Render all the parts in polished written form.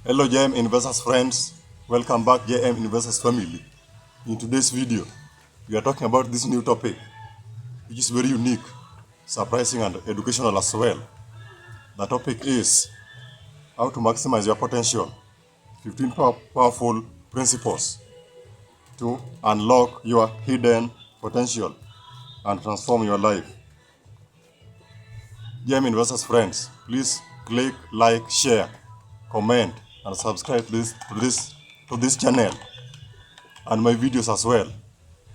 Hello JM Investors friends, welcome back JM Investors family. In today's video, we are talking about this new topic, which is very unique, surprising and educational as well. The topic is how to maximize your potential, 15 powerful principles to unlock your hidden potential and transform your life. JM Investors friends, please click like, share, comment and subscribe to this channel and my videos as well,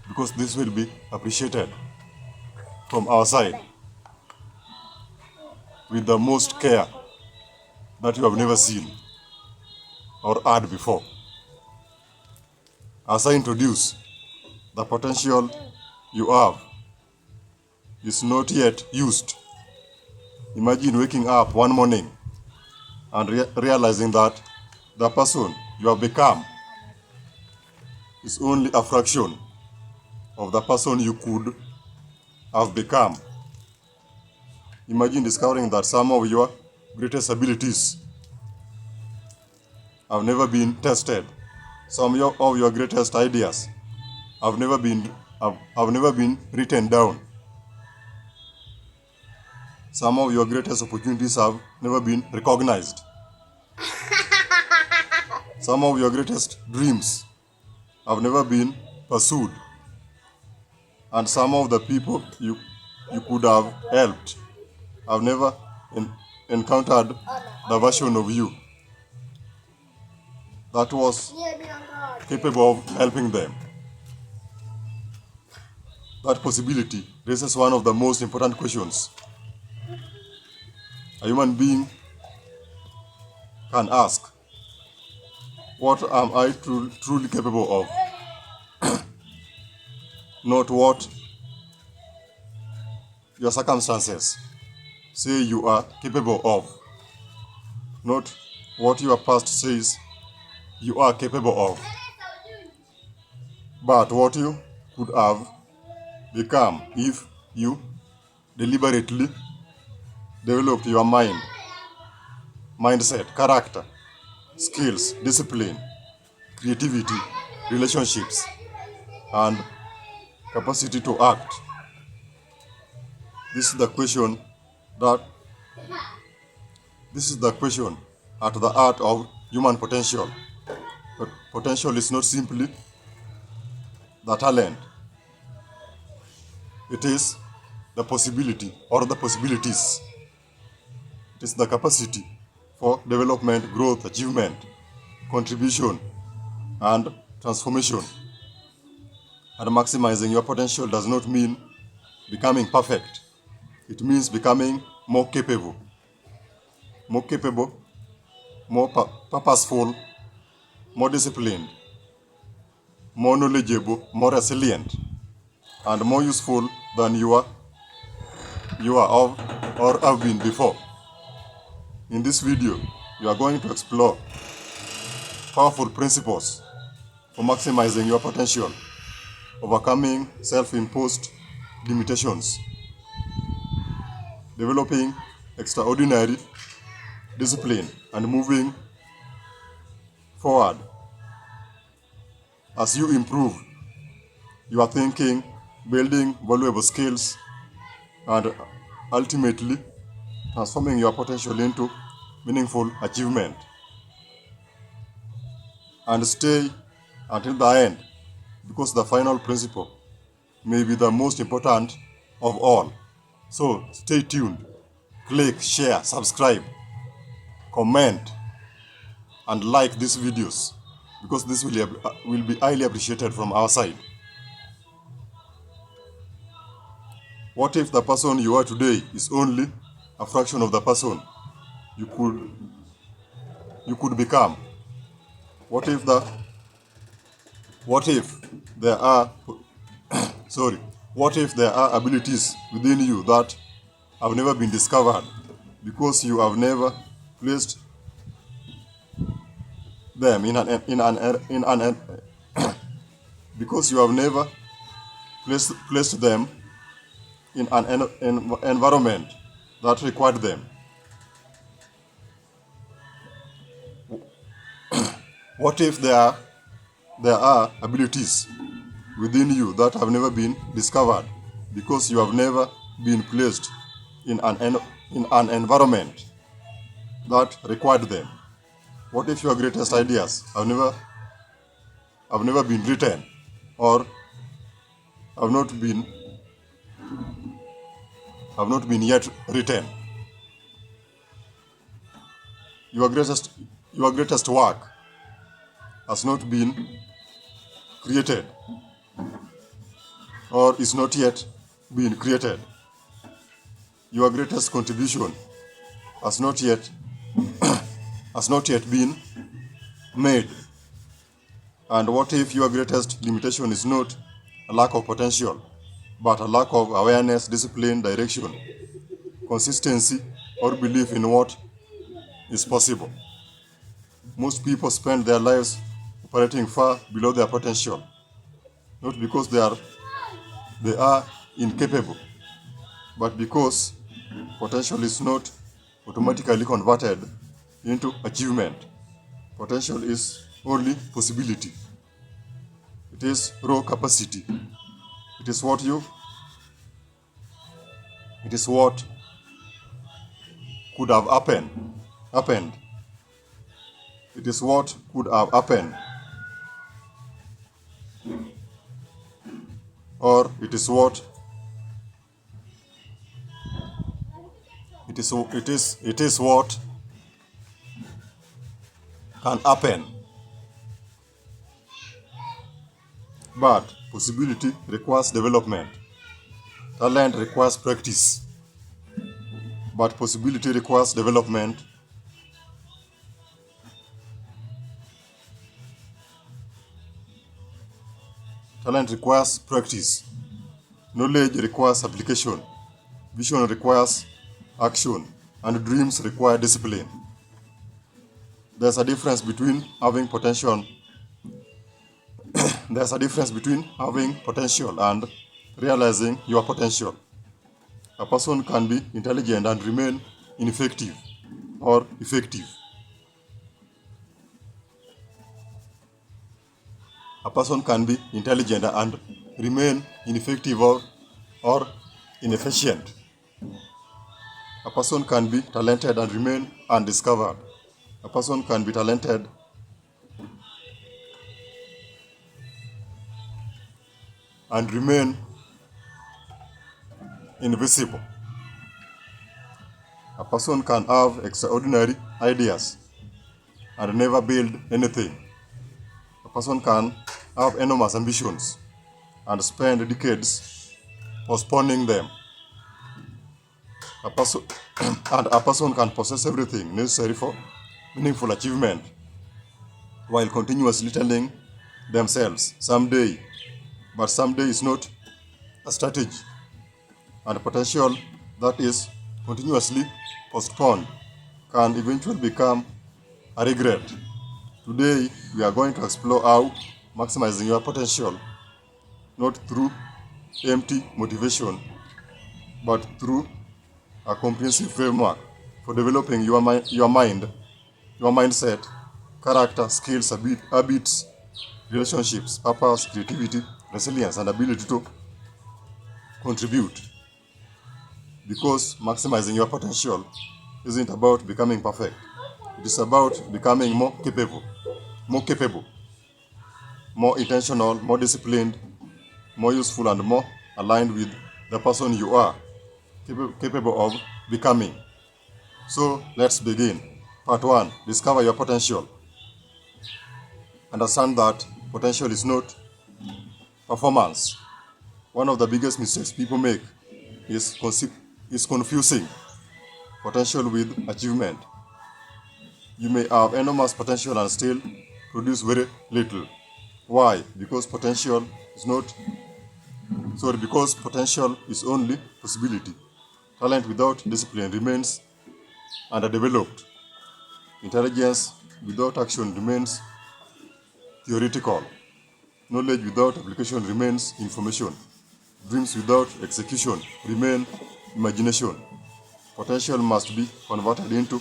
because this will be appreciated from our side with the most care that you have never seen or heard before. As I introduce, the potential you have is not yet used. Imagine waking up one morning and realizing that the person you have become is only a fraction of the person you could have become. Imagine discovering that some of your greatest abilities have never been tested. Some of your greatest ideas have never been written down. Some of your greatest opportunities have never been recognized. Some of your greatest dreams have never been pursued. And some of the people you could have helped have never encountered the version of you that was capable of helping them. That possibility raises one of the most important questions a human being can ask. What am I truly capable of? Not what your circumstances say you are capable of. Not what your past says you are capable of. But what you could have become if you deliberately developed your mindset, character, skills, discipline, creativity, relationships, and capacity to act. This is the question at the heart of human potential. But potential is not simply the talent. It is the possibility or the possibilities. It is the capacity for development, growth, achievement, contribution, and transformation. And maximizing your potential does not mean becoming perfect. It means becoming more capable, more purposeful, more disciplined, more knowledgeable, more resilient, and more useful than you are or have been before. In this video, you are going to explore powerful principles for maximizing your potential, overcoming self-imposed limitations, developing extraordinary discipline, and moving forward as you improve your thinking, building valuable skills, and ultimately transforming your potential into meaningful achievement. And stay until the end, because the final principle may be the most important of all. So stay tuned, click, share, subscribe, comment, and like these videos, because this will be highly appreciated from our side. What if the person you are today is only a fraction of the person you could become? What if there are what if there are abilities within you that have never been discovered because you have never placed them because you have never placed them in an environment that required them? What if there are abilities within you that have never been discovered because you have never been placed in an environment that required them? What if your greatest ideas have never been written or have not been yet written? Your greatest work has not been created or is not yet being created. Your greatest contribution has not yet been made. And what if your greatest limitation is not a lack of potential, but a lack of awareness, discipline, direction, consistency, or belief in what is possible? Most people spend their lives operating far below their potential, not because they are incapable, but because potential is not automatically converted into achievement. Potential is only possibility. It is raw capacity. It is what could have happened. It is what could have happened. Or it is what can happen. But possibility requires development. Talent requires practice. But possibility requires development. Talent requires practice. Knowledge requires application. Vision requires action. And dreams require discipline. There's a difference between having potential. There's a difference between having potential and realizing your potential. A person can be intelligent and remain ineffective or effective. A person can be intelligent and remain ineffective or inefficient. A person can be talented and remain undiscovered. A person can be talented and remain invisible. A person can have extraordinary ideas and never build anything. A person can have enormous ambitions and spend decades postponing them. A person can possess everything necessary for meaningful achievement while continuously telling themselves someday, but someday is not a strategy, and potential that is continuously postponed can eventually become a regret. Today, we are going to explore how maximizing your potential, not through empty motivation, but through a comprehensive framework for developing your mindset, character, skills, habits, relationships, purpose, creativity, resilience, and ability to contribute. Because maximizing your potential isn't about becoming perfect. It is about becoming more capable, more intentional, more disciplined, more useful, and more aligned with the person you are capable of becoming. So let's begin. Part 1. Discover your potential. Understand that potential is not performance. One of the biggest mistakes people make is confusing potential with achievement. You may have enormous potential and still produce very little. Why? Because potential is only possibility. Talent without discipline remains underdeveloped. Intelligence without action remains theoretical. Knowledge without application remains information. Dreams without execution remain imagination. Potential must be converted into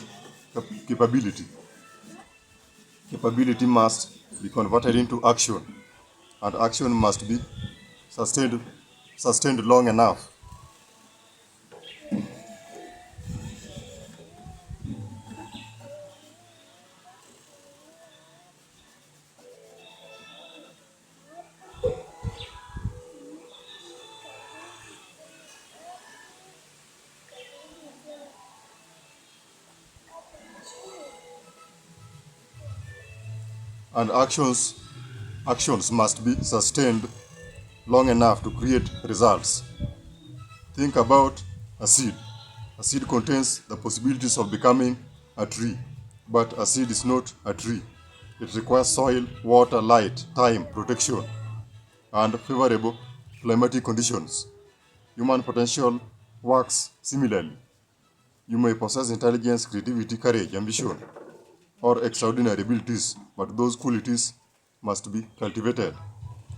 capability. Capability must be converted into action, and action must be sustained, sustained long enough. And actions must be sustained long enough to create results. Think about a seed. A seed contains the possibilities of becoming a tree, but a seed is not a tree. It requires soil, water, light, time, protection, and favorable climatic conditions. Human potential works similarly. You may possess intelligence, creativity, courage, ambition, or extraordinary abilities, but those qualities must be cultivated.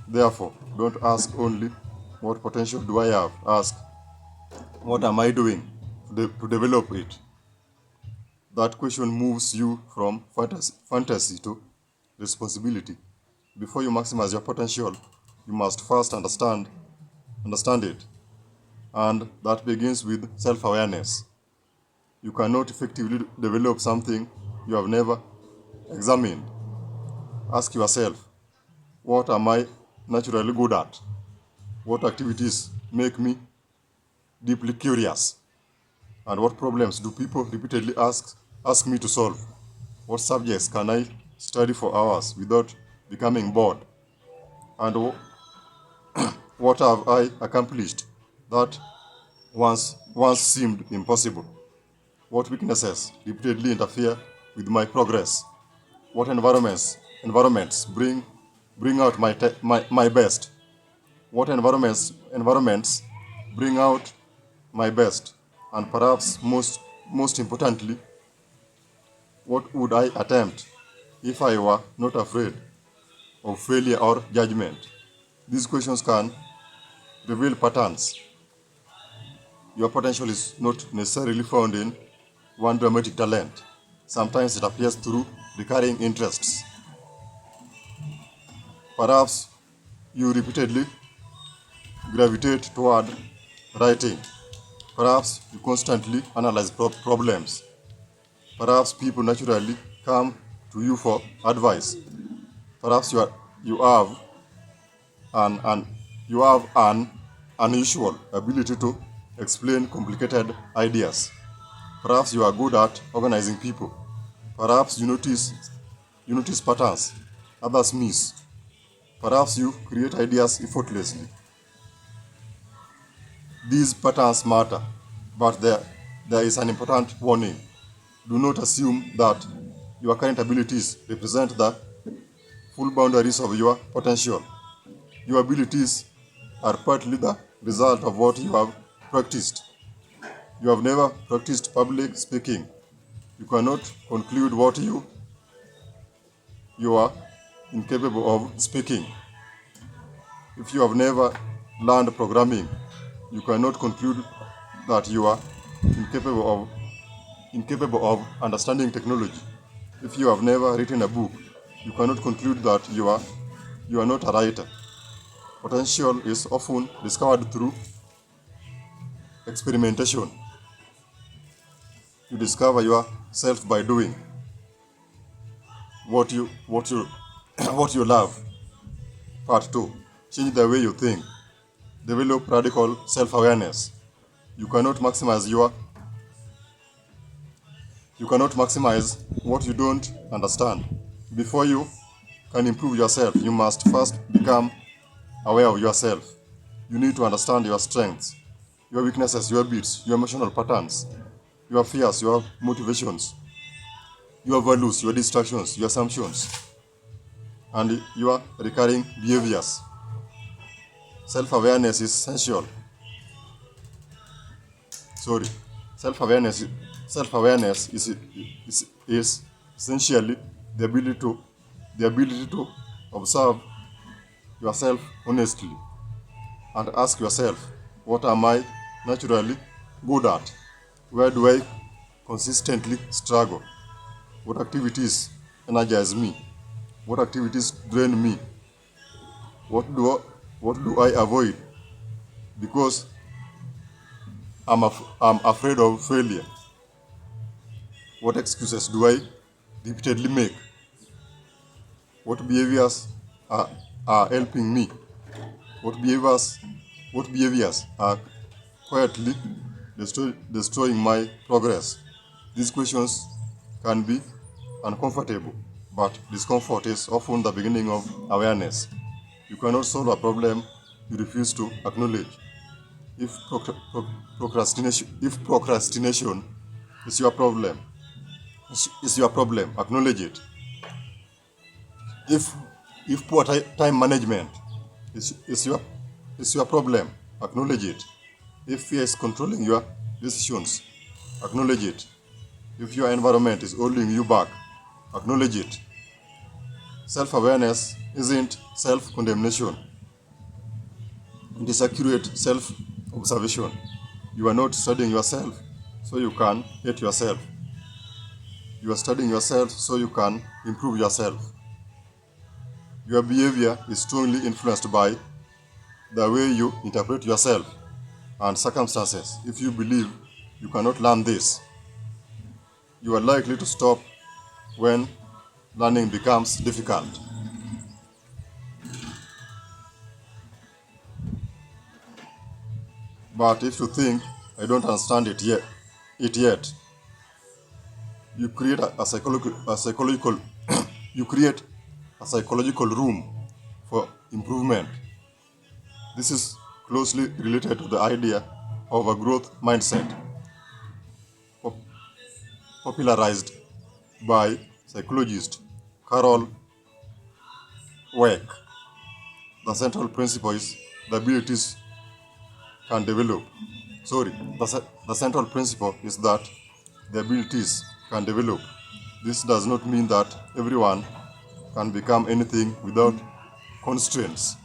Therefore, don't ask only, what potential do I have? Ask, what am I doing to develop it? That question moves you from fantasy to responsibility. Before you maximize your potential, you must first understand it. And that begins with self-awareness. You cannot effectively develop something you have never examined. Ask yourself, what am I naturally good at? What activities make me deeply curious? And what problems do people repeatedly ask me to solve? What subjects can I study for hours without becoming bored? And what have I accomplished that once seemed impossible? What weaknesses repeatedly interfere with my progress? What environments bring out my best? What environments bring out my best? And perhaps most importantly, what would I attempt if I were not afraid of failure or judgment? These questions can reveal patterns. Your potential is not necessarily found in one dramatic talent. Sometimes it appears through recurring interests. Perhaps you repeatedly gravitate toward writing. Perhaps you constantly analyze problems. Perhaps people naturally come to you for advice. Perhaps you have an you have an unusual ability to explain complicated ideas. Perhaps you are good at organizing people. Perhaps you notice patterns others miss. Perhaps you create ideas effortlessly. These patterns matter, but there is an important warning. Do not assume that your current abilities represent the full boundaries of your potential. Your abilities are partly the result of what you have practiced. You have never practiced public speaking. You cannot conclude what you are incapable of speaking. If you have never learned programming, you cannot conclude that you are incapable of understanding technology. If you have never written a book, you cannot conclude that you are not a writer. Potential is often discovered through experimentation. You discover yourself by doing what you what you love. Part 2. Change the way you think. Develop radical self-awareness. You cannot maximize what you don't understand. Before you can improve yourself, you must first become aware of yourself. You need to understand your strengths, your weaknesses, your beats, your emotional patterns, your fears, your motivations, your values, your distractions, your assumptions, and your recurring behaviors. Self-awareness is essential. Sorry. Self-awareness self-awareness is essentially the ability to observe yourself honestly and ask yourself, what am I naturally good at? Where do I consistently struggle? What activities energize me? What activities drain me? What do I avoid because I'm afraid of failure? What excuses do I repeatedly make? What behaviors are helping me? What behaviors are quietly destroying my progress? These questions can be uncomfortable, but discomfort is often the beginning of awareness. You cannot solve a problem you refuse to acknowledge. If procrastination is your problem, acknowledge it. If poor time management is your problem, acknowledge it. If fear is controlling your decisions, acknowledge it. If your environment is holding you back, acknowledge it. Self-awareness isn't self-condemnation. It is accurate self-observation. You are not studying yourself so you can hate yourself. You are studying yourself so you can improve yourself. Your behavior is strongly influenced by the way you interpret yourself and circumstances. If you believe you cannot learn this, you are likely to stop when learning becomes difficult. But if you think, I don't understand it yet, you create a psychological you create a psychological room for improvement. This is closely related to the idea of a growth mindset popularized by psychologist Carol Dweck. The central principle is the abilities can develop. The central principle is that the abilities can develop. This does not mean that everyone can become anything without constraints.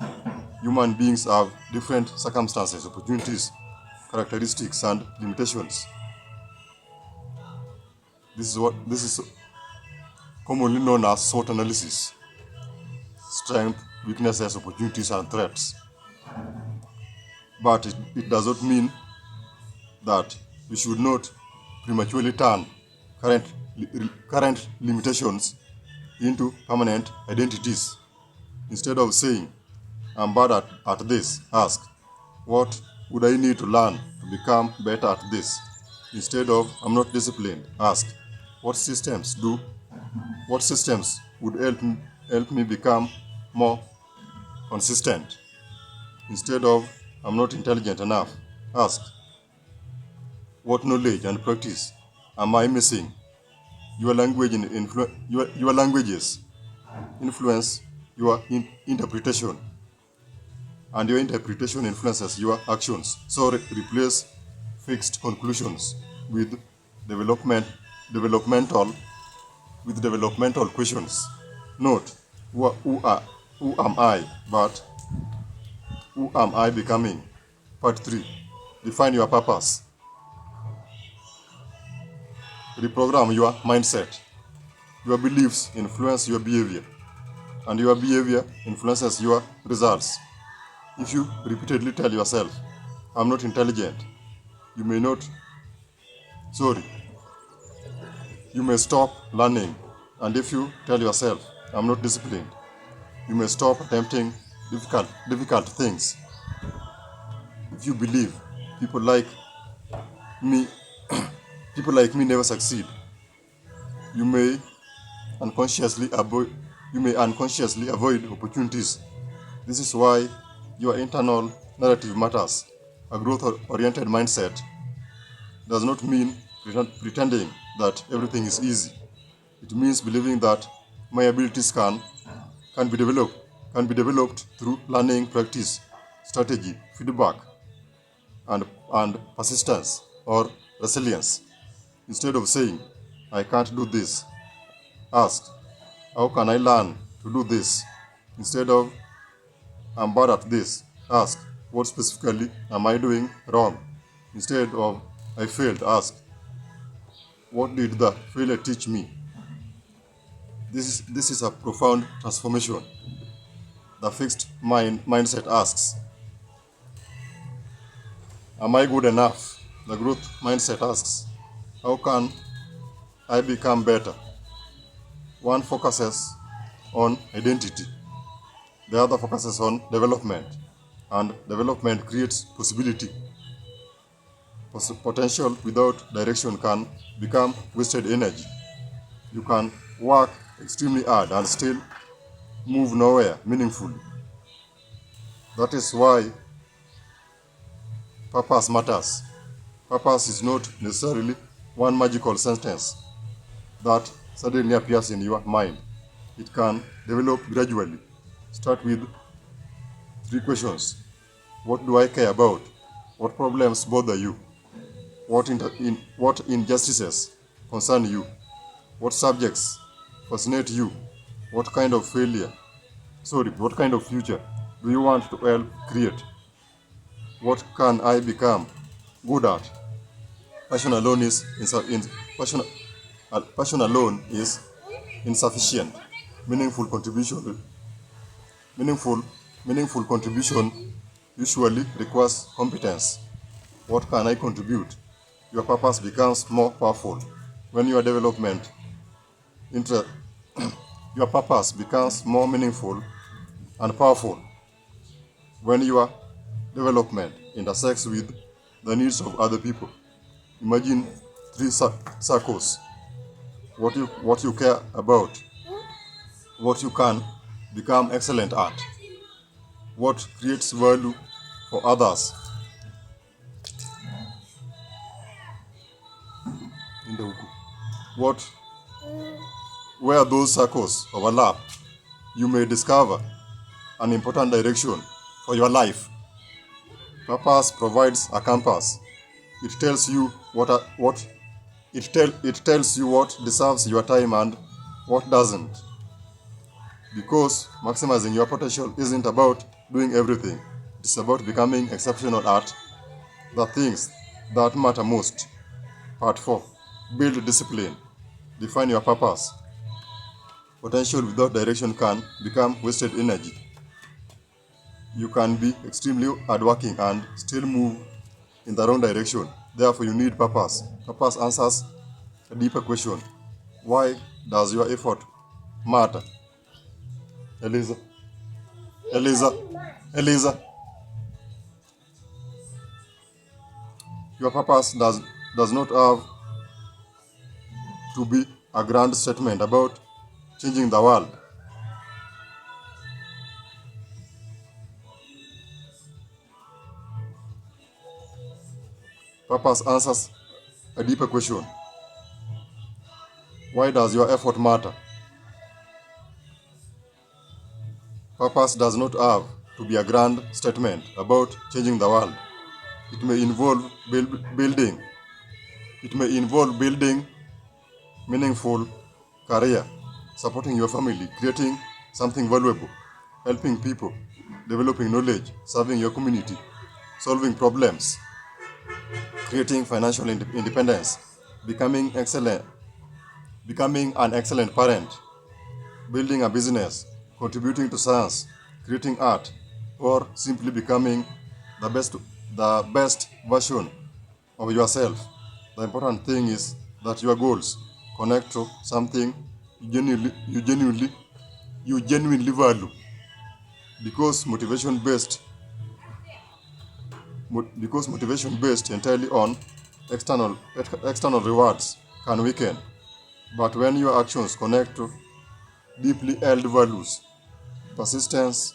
Human beings have different circumstances, opportunities, characteristics, and limitations. This is commonly known as SWOT analysis: strengths, weaknesses, opportunities, and threats. But it does not mean that we should not prematurely turn current limitations into permanent identities. Instead of saying, I'm bad at this, ask, what would I need to learn to become better at this? Instead of, I'm not disciplined, ask, what systems would help me become more consistent? Instead of, I'm not intelligent enough, ask, what knowledge and practice am I missing? Your languages influence your interpretation, and your interpretation influences your actions. So replace fixed conclusions with developmental questions. Note, who am I, but who am I becoming? Part 3. Define your purpose. Reprogram your mindset. Your beliefs influence your behavior, and your behavior influences your results. If you repeatedly tell yourself, I'm not intelligent, you may stop learning. And if you tell yourself, I'm not disciplined, you may stop attempting difficult things. If you believe people like me never succeed, you may unconsciously avoid opportunities. This is why your internal narrative matters. A growth-oriented mindset does not mean pretending that everything is easy. It means believing that my abilities can be developed through learning, practice, strategy, feedback, and persistence or resilience. Instead of saying, I can't do this, ask, how can I learn to do this? Instead of, I'm bad at this, ask, what specifically am I doing wrong? Instead of, I failed, ask, what did the failure teach me? This is a profound transformation. The fixed mindset asks, am I good enough? The growth mindset asks, how can I become better? One focuses on identity, the other focuses on development, and development creates possibility. Potential without direction can become wasted energy. You can work extremely hard and still move nowhere meaningfully. That is why purpose matters. Purpose is not necessarily one magical sentence that suddenly appears in your mind. It can develop gradually. Start with 3 questions. What do I care about? What problems bother you? What injustices concern you? What subjects fascinate you? What kind of what kind of future do you want to help create? What can I become good at? Passion alone is passion, passion alone is insufficient. Meaningful contribution meaningful meaningful contribution usually requires competence. What can I contribute? Your purpose becomes more powerful when your development inter your purpose becomes more meaningful and powerful when your development intersects with the needs of other people. Imagine three circles: what you care about, what you can become excellent at, what creates value for others. What Where those circles overlap, you may discover an important direction for your life. Purpose provides a compass. It tells you it tells you what deserves your time and what doesn't. Because maximizing your potential isn't about doing everything. It's about becoming exceptional at the things that matter most. Part 4. Build discipline. Define your purpose. Potential without direction can become wasted energy. You can be extremely hardworking and still move in the wrong direction. Therefore, you need purpose. Purpose answers a deeper question. Why does your effort matter? Eliza, Eliza, Eliza. Your purpose does not have to be a grand statement about changing the world. Purpose answers a deeper question. Why does your effort matter? Purpose does not have to be a grand statement about changing the world. It may involve building. It may involve building meaningful career, supporting your family, creating something valuable, helping people, developing knowledge, serving your community, solving problems, creating financial independence, becoming an excellent parent, building a business, contributing to science, creating art, or simply becoming the best version of yourself. The important thing is that your goals connect to something you genuinely value. Because motivation based entirely on external rewards can weaken. But when your actions connect to deeply held values, persistence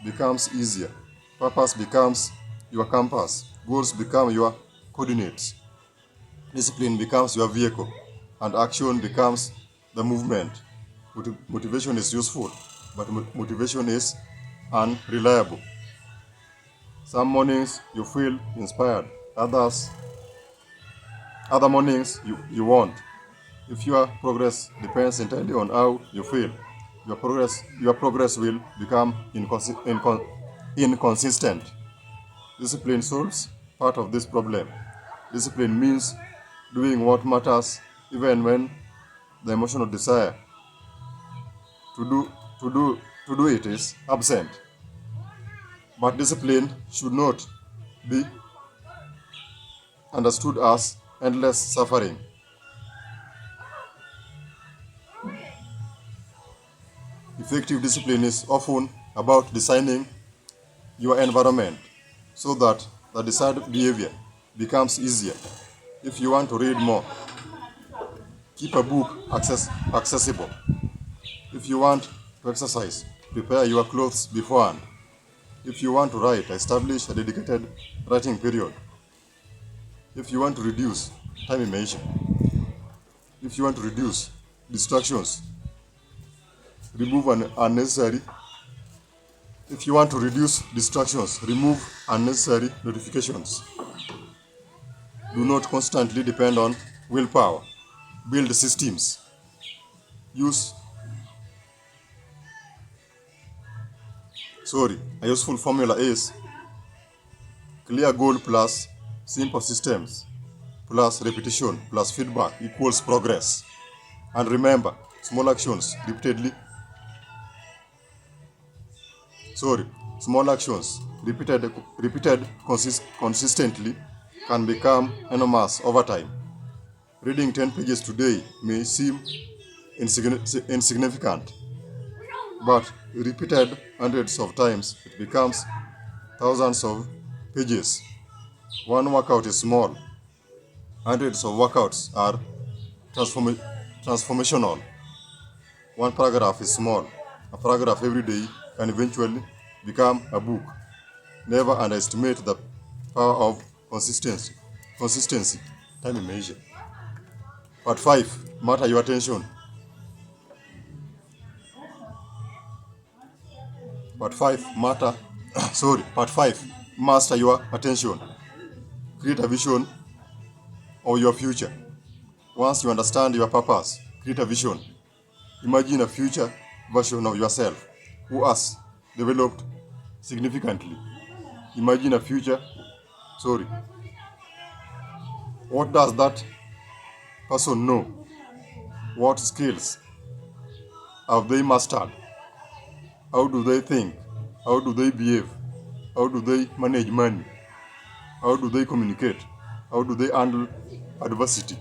becomes easier. Purpose becomes your compass. Goals become your coordinates. Discipline becomes your vehicle. And action becomes the movement. Motivation is useful, but motivation is unreliable. Some mornings you feel inspired, other mornings you won't. If your progress depends entirely on how you feel, your progress will become inconsistent. Discipline solves part of this problem. Discipline means doing what matters even when the emotional desire to do to do to do it is absent. But discipline should not be understood as endless suffering. Effective discipline is often about designing your environment so that the desired behavior becomes easier. If you want to read more, keep a book accessible. If you want to exercise, prepare your clothes beforehand. If you want to write, establish a dedicated writing period. If you want to reduce time immersion, if you want to reduce distractions, remove unnecessary. If you want to reduce distractions, remove unnecessary notifications. Do not constantly depend on willpower. Build systems. A useful formula is clear goal plus simple systems plus repetition plus feedback equals progress. And remember, small actions repeated consistently can become enormous over time. Reading 10 pages today may seem insignificant, but repeated hundreds of times it becomes thousands of pages. One workout is small. Hundreds of workouts are transformational. One paragraph is small. A paragraph every day can eventually become a book. Never underestimate the power of consistency. Time and measure. Part 5. Master your attention. Part 5. Master your attention. Create a vision of your future. Once you understand your purpose, create a vision. Imagine a future version of yourself who has developed significantly. Imagine a future. What does that person know? What skills have they mastered? How do they think? How do they behave? How do they manage money? How do they communicate? How do they handle adversity?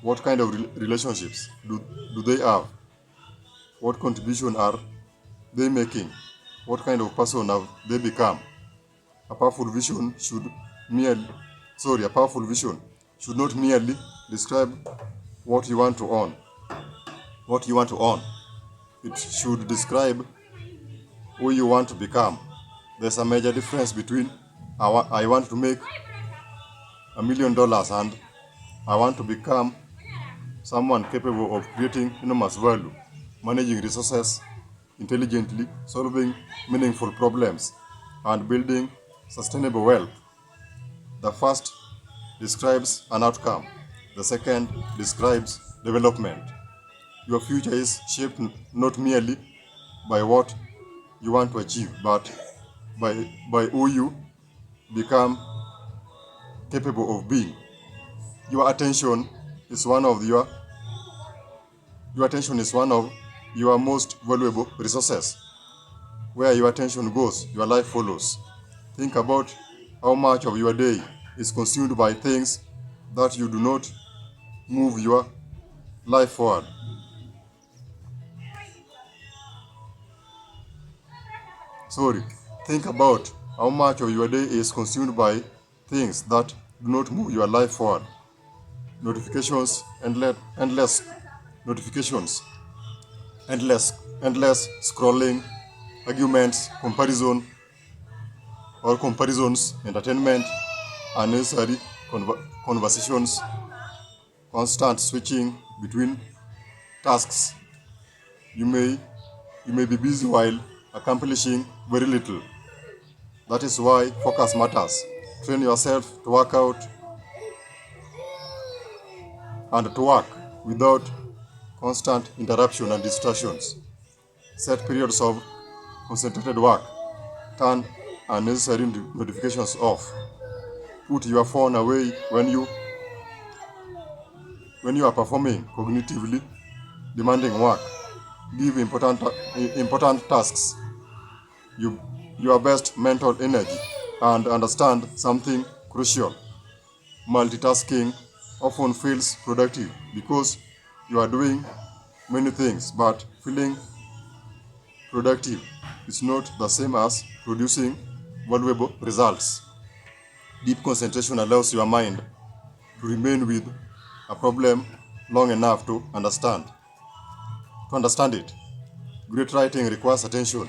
What kind of relationships do they have? What contribution are they making? What kind of person have they become? A powerful vision should not merely describe what you want to own. It should describe who you want to become. There's a major difference between I want to make $1 million and I want to become someone capable of creating enormous value, managing resources intelligently, solving meaningful problems, and building sustainable wealth. The first describes an outcome. The second describes development. Your future is shaped not merely by what you want to achieve, but by who you become capable of being. Your attention is one of your most valuable resources. Where your attention goes, your life follows. Think about how much of your day is consumed by things that you do not move your life forward. Think about how much of your day is consumed by things that do not move your life forward. Notifications, endless notifications, endless scrolling, arguments, comparisons, entertainment, unnecessary conversations, constant switching between tasks. You may be busy while accomplishing very little. That is why focus matters. Train yourself to work out and to work without constant interruption and distractions. Set periods of concentrated work. Turn unnecessary notifications off. Put your phone away when you are performing cognitively demanding work. Give important tasks your best mental energy and understand something crucial. Multitasking often feels productive because you are doing many things, but feeling productive is not the same as producing valuable results. Deep concentration allows your mind to remain with a problem long enough to understand it. Great writing requires attention.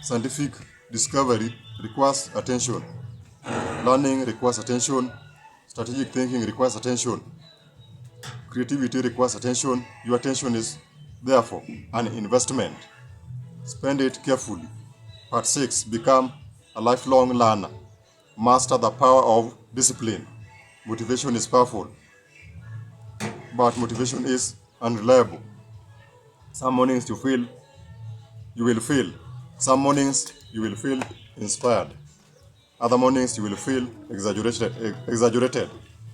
Scientific discovery requires attention. Learning requires attention. Strategic thinking requires attention. Creativity requires attention. Your attention is therefore an investment. Spend it carefully. Part 6. Become a lifelong learner. Master the power of discipline. Motivation is powerful, but motivation is unreliable. Some mornings you will feel. Some mornings you will feel inspired. Other mornings you will feel exaggerated.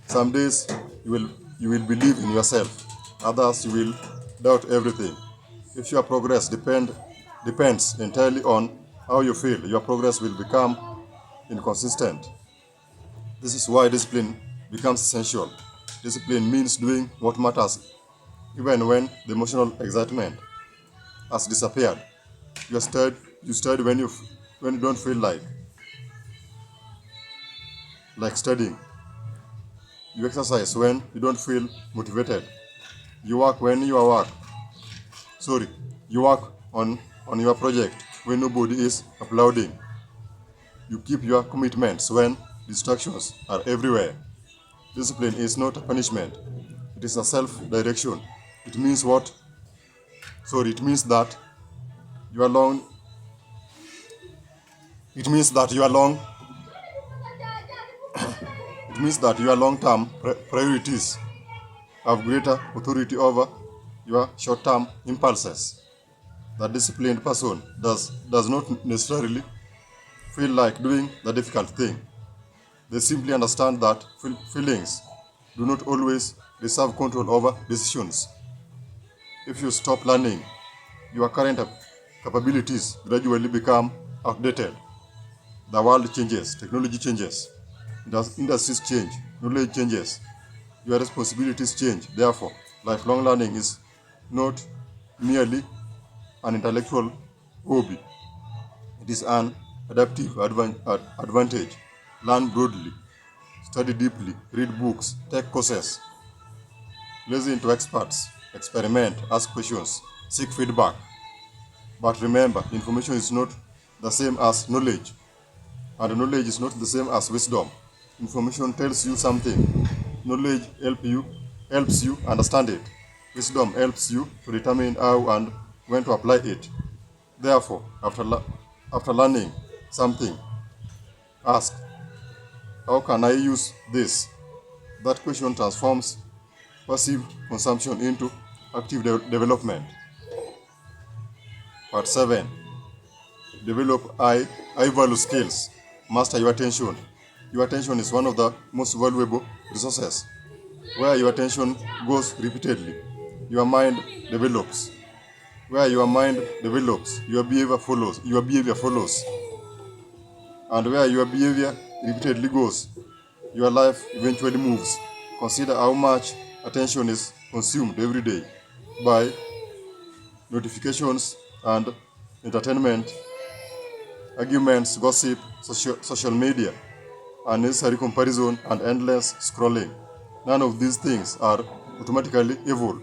Some days you will believe in yourself. Others you will doubt everything. If your progress depends entirely on how you feel, your progress will become inconsistent. This is why discipline becomes essential. Discipline means doing what matters even when the emotional excitement has disappeared. You study when you don't feel like studying. You exercise when you don't feel motivated. You work when you are work. Sorry, you work on your project when nobody is applauding. You keep your commitments when distractions are everywhere. Discipline is not a punishment. It is a self-direction. It means what? It means that your long it means that your long it means that your long-term priorities have greater authority over your short-term impulses. The disciplined person does not necessarily feel like doing the difficult thing. They simply understand that feelings do not always deserve control over decisions. If you stop learning, your current capabilities gradually become outdated. The world changes, technology changes, industries change, knowledge changes, your responsibilities change. Therefore, lifelong learning is not merely an intellectual hobby. It is an adaptive advantage. Learn broadly, study deeply, read books, take courses, listen to experts, experiment, ask questions, seek feedback. But remember, information is not the same as knowledge, and knowledge is not the same as wisdom. Information tells you something. Knowledge helps you understand it. Wisdom helps you to determine how and when to apply it. Therefore, after learning something, ask, how can I use this? That question transforms passive consumption into active development. Part 7. Develop high value skills. Master your attention. Your attention is one of the most valuable resources. Where your attention goes repeatedly, your mind develops. Where your mind develops, your behavior follows. And where your behavior repeatedly goes, your life eventually moves. Consider how much attention is consumed every day by notifications and entertainment, arguments, gossip, social media, unnecessary comparison, and endless scrolling. None of these things are automatically evil,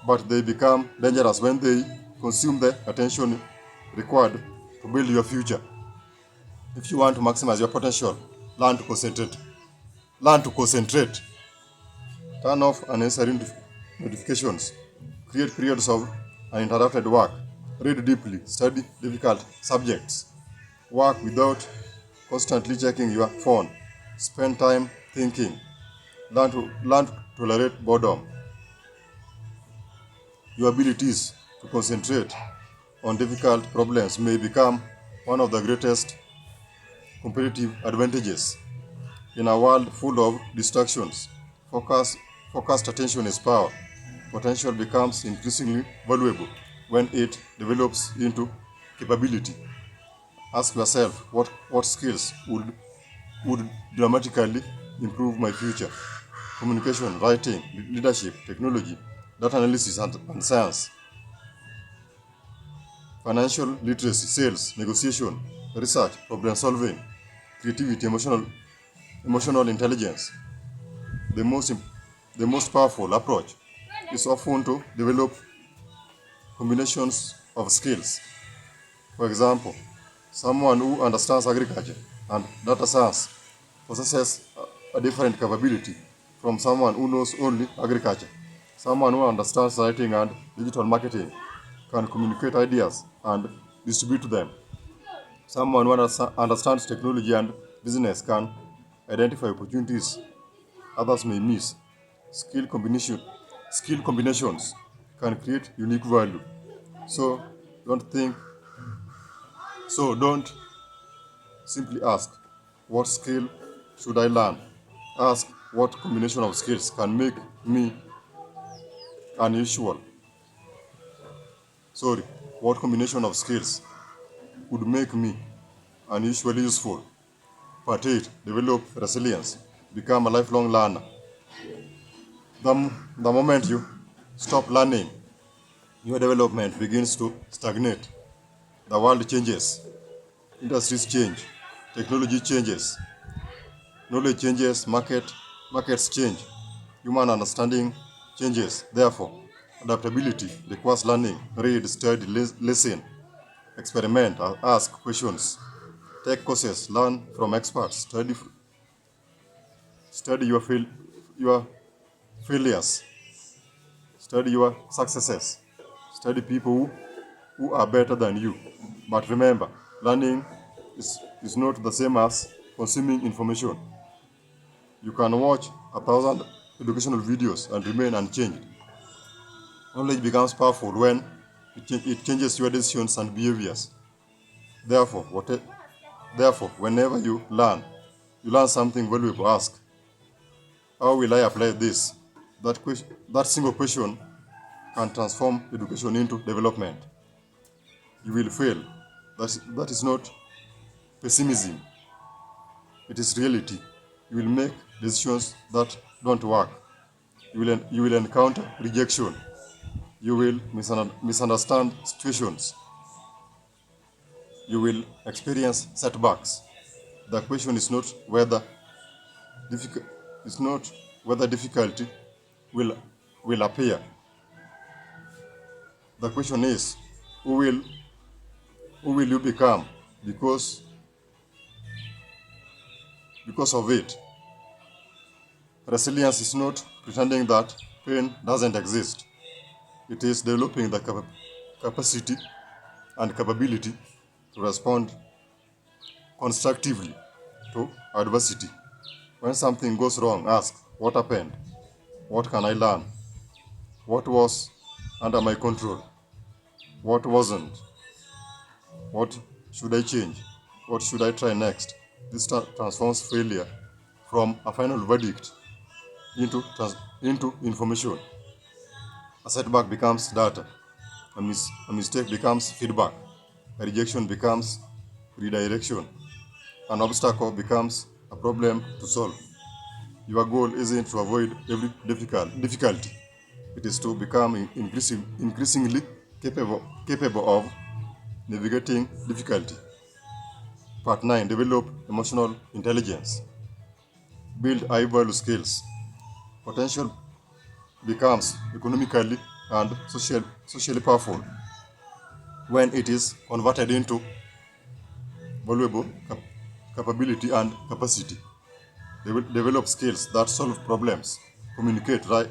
but they become dangerous when they consume the attention required to build your future. If you want to maximize your potential, learn to concentrate. Turn off unnecessary notifications. Create periods of uninterrupted work. Read deeply. Study difficult subjects. Work without constantly checking your phone. Spend time thinking. Learn to tolerate boredom. Your abilities to concentrate on difficult problems may become one of the greatest competitive advantages. In a world full of distractions, focused attention is power. Potential becomes increasingly valuable when it develops into capability. Ask yourself what skills would dramatically improve my future. Communication, writing, leadership, technology, data analysis and science, financial literacy, sales, negotiation, research, problem solving, creativity, emotional intelligence. The most, the most powerful approach is often to develop combinations of skills. For example, someone who understands agriculture and data science possesses a different capability from someone who knows only agriculture. Someone who understands writing and digital marketing can communicate ideas and distribute them. Someone who understands technology and business can identify opportunities others may miss. Skill combination, skill combinations can create unique value. So don't think. So don't simply ask, what skill should I learn? Ask, what combination of skills can make me unusual? Sorry, what combination of skills would make me unusually useful? Part 8. Develop resilience. Become a lifelong learner. The moment you stop learning, your development begins to stagnate. The world changes, industries change, technology changes, knowledge changes, markets change, human understanding changes. Therefore, adaptability requires learning, read, study, listen, experiment, ask questions, take courses, learn from experts, study your failures, study your successes, study people who are better than you. But remember, learning is not the same as consuming information. You can watch 1,000 educational videos and remain unchanged. Knowledge becomes powerful when it changes your decisions and behaviors. Therefore, whenever you learn something valuable. Ask, how will I apply this? That single question can transform education into development. You will fail. That is not pessimism. It is reality. You will make decisions that don't work. You will encounter rejection. You will misunderstand situations. You will experience setbacks. The question is not whether difficulty will appear. The question is, who will you become because of it? Resilience is not pretending that pain doesn't exist. It is developing the capacity and capability to respond constructively to adversity. When something goes wrong, ask, what happened? What can I learn? What was under my control? What wasn't? What should I change? What should I try next? This transforms failure from a final verdict into information. A setback becomes data. A mistake becomes feedback. A rejection becomes redirection. An obstacle becomes a problem to solve. Your goal isn't to avoid every difficulty. It is to become increasingly capable of navigating difficulty. Part 9. Develop emotional intelligence. Build high-value skills. Potential becomes economically and socially powerful when it is converted into valuable capability and capacity. Develop skills that solve problems. Communication,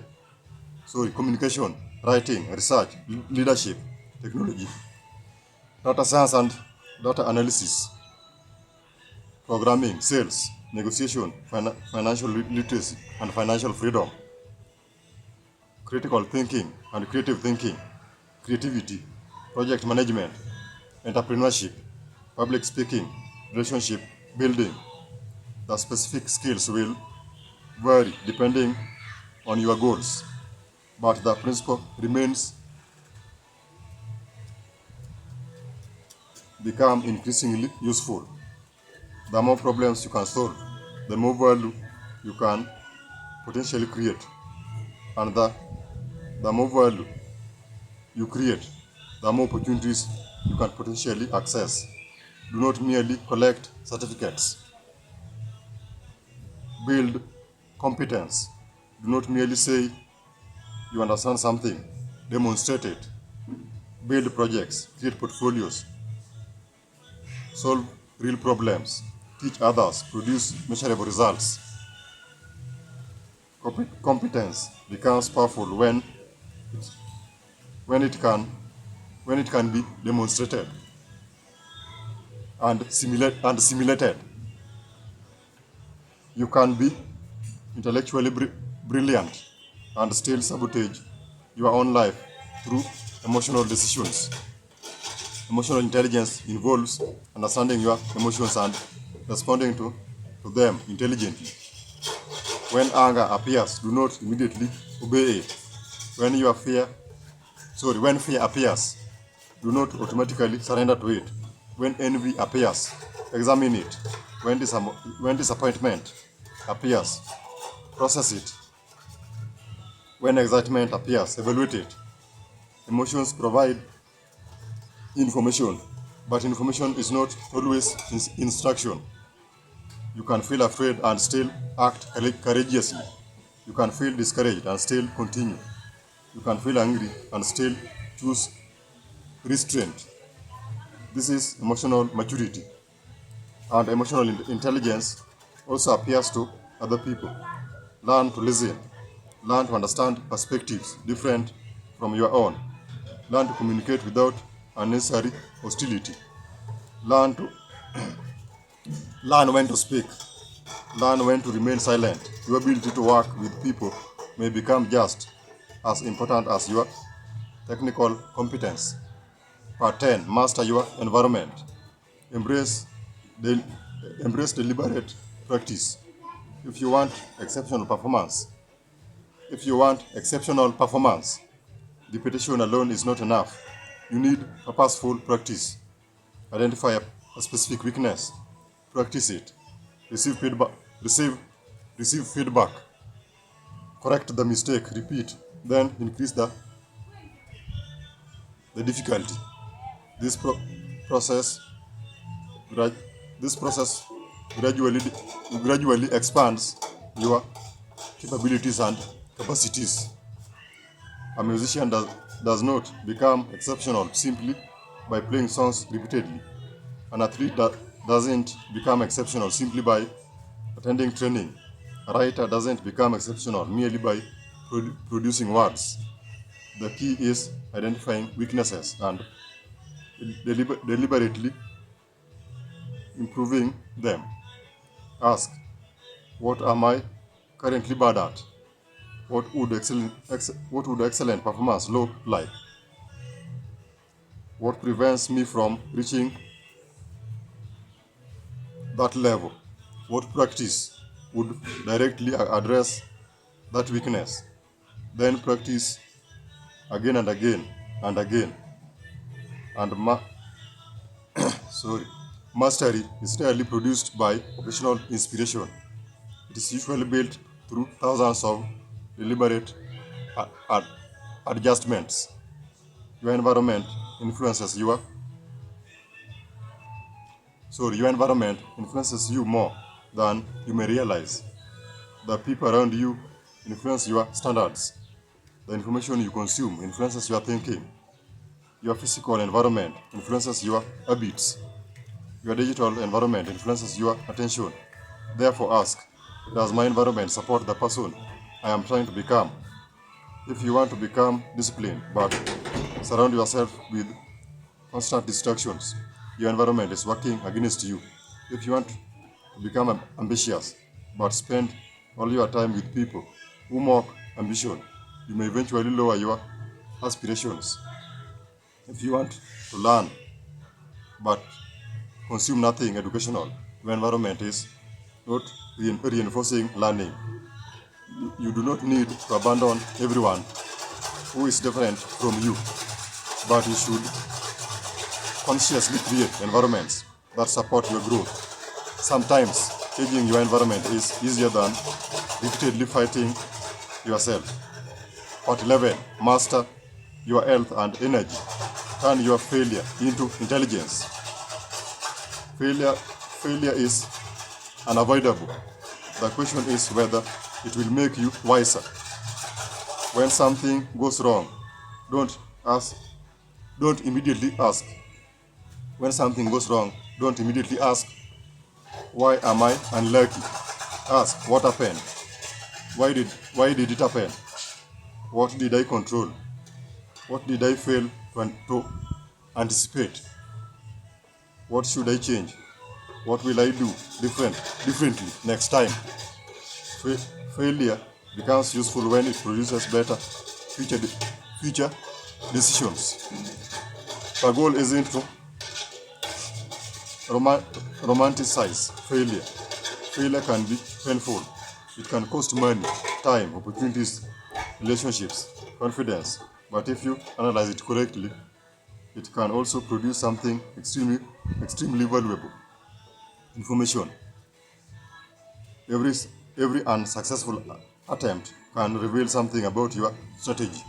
writing, research, leadership, technology, data science and data analysis, programming, sales, negotiation, financial literacy and financial freedom, critical thinking and creative thinking, creativity, project management, entrepreneurship, public speaking, relationship building. The specific skills will vary depending on your goals, but the principle remains become increasingly useful. The more problems you can solve, the more value you can potentially create. And the more value you create, the more opportunities you can potentially access. Do not merely collect certificates. Build competence. Do not merely say you understand something. Demonstrate it. Build projects. Create portfolios. Solve real problems. Teach others. Produce measurable results. Competence becomes powerful when it can when it can be demonstrated and simulated. You can be intellectually brilliant and still sabotage your own life through emotional decisions. Emotional intelligence involves understanding your emotions and responding to them intelligently. When anger appears, do not immediately obey it. When fear appears, do not automatically surrender to it. When envy appears, examine it. When disappointment appears, process it. When excitement appears, evaluate it. Emotions provide information, but information is not always instruction. You can feel afraid and still act courageously. You can feel discouraged and still continue. You can feel angry and still choose restraint. This is emotional maturity. And emotional intelligence also appears to other people. Learn to listen. Learn to understand perspectives different from your own. Learn to communicate without unnecessary hostility. Learn to learn when to speak. Learn when to remain silent. Your ability to work with people may become just as important as your technical competence. Part 10. Master your environment. Embrace, de- Embrace deliberate practice. If you want exceptional performance, if you want exceptional performance, repetition alone is not enough. You need purposeful practice. Identify a specific weakness. Practice it. Receive feedback. Receive, receive feedback. Correct the mistake. Repeat. Then increase the difficulty. This process gra- this process gradually gradually expands your capabilities and capacities. A musician does not become exceptional simply by playing songs repeatedly. An athlete doesn't become exceptional simply by attending training. A writer doesn't become exceptional merely by producing words. The key is identifying weaknesses and deliberately improving them. Ask, what am I currently bad at? What would excellent performance look like? What prevents me from reaching that level? What practice would directly address that weakness? Then practice again and again and again. And mastery is rarely produced by occasional inspiration. It is usually built through thousands of deliberate adjustments. Your environment influences your environment influences you more than you may realize. The people around you influence your standards. The information you consume influences your thinking. Your physical environment influences your habits. Your digital environment influences your attention. Therefore ask, does my environment support the person I am trying to become? If you want to become disciplined but surround yourself with constant distractions, your environment is working against you. If you want to become ambitious but spend all your time with people who mock ambition, you may eventually lower your aspirations. If you want to learn but consume nothing educational, your environment is not reinforcing learning. You do not need to abandon everyone who is different from you, but consciously create environments that support your growth. Sometimes changing your environment is easier than repeatedly fighting yourself. Part 11. Master your health and energy. Turn your failure into intelligence. Failure is unavoidable. The question is whether it will make you wiser. When something goes wrong, don't immediately ask. When something goes wrong, don't immediately ask, why am I unlucky? Ask, what happened? Why did it happen? What did I control? What did I fail to anticipate? What should I change? What will I do differently next time? Failure becomes useful when it produces better future decisions. The goal isn't to romanticize failure. Failure can be painful. It can cost money, time, opportunities, relationships, confidence. But if you analyze it correctly, it can also produce something extremely valuable. Information. Every unsuccessful attempt can reveal something about your strategy,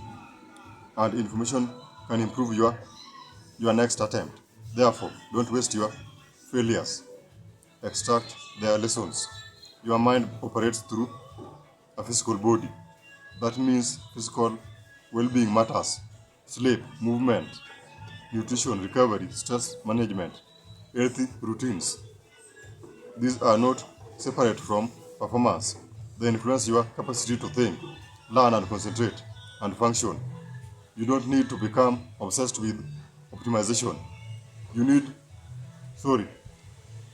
and information can improve your next attempt. Therefore, don't waste your failures. Extract their lessons. Your mind operates through a physical body. That means physical well-being matters. Sleep, movement, nutrition, recovery, stress management, healthy routines. These are not separate from performance. They influence your capacity to think, learn and concentrate, and function. You don't need to become obsessed with optimization.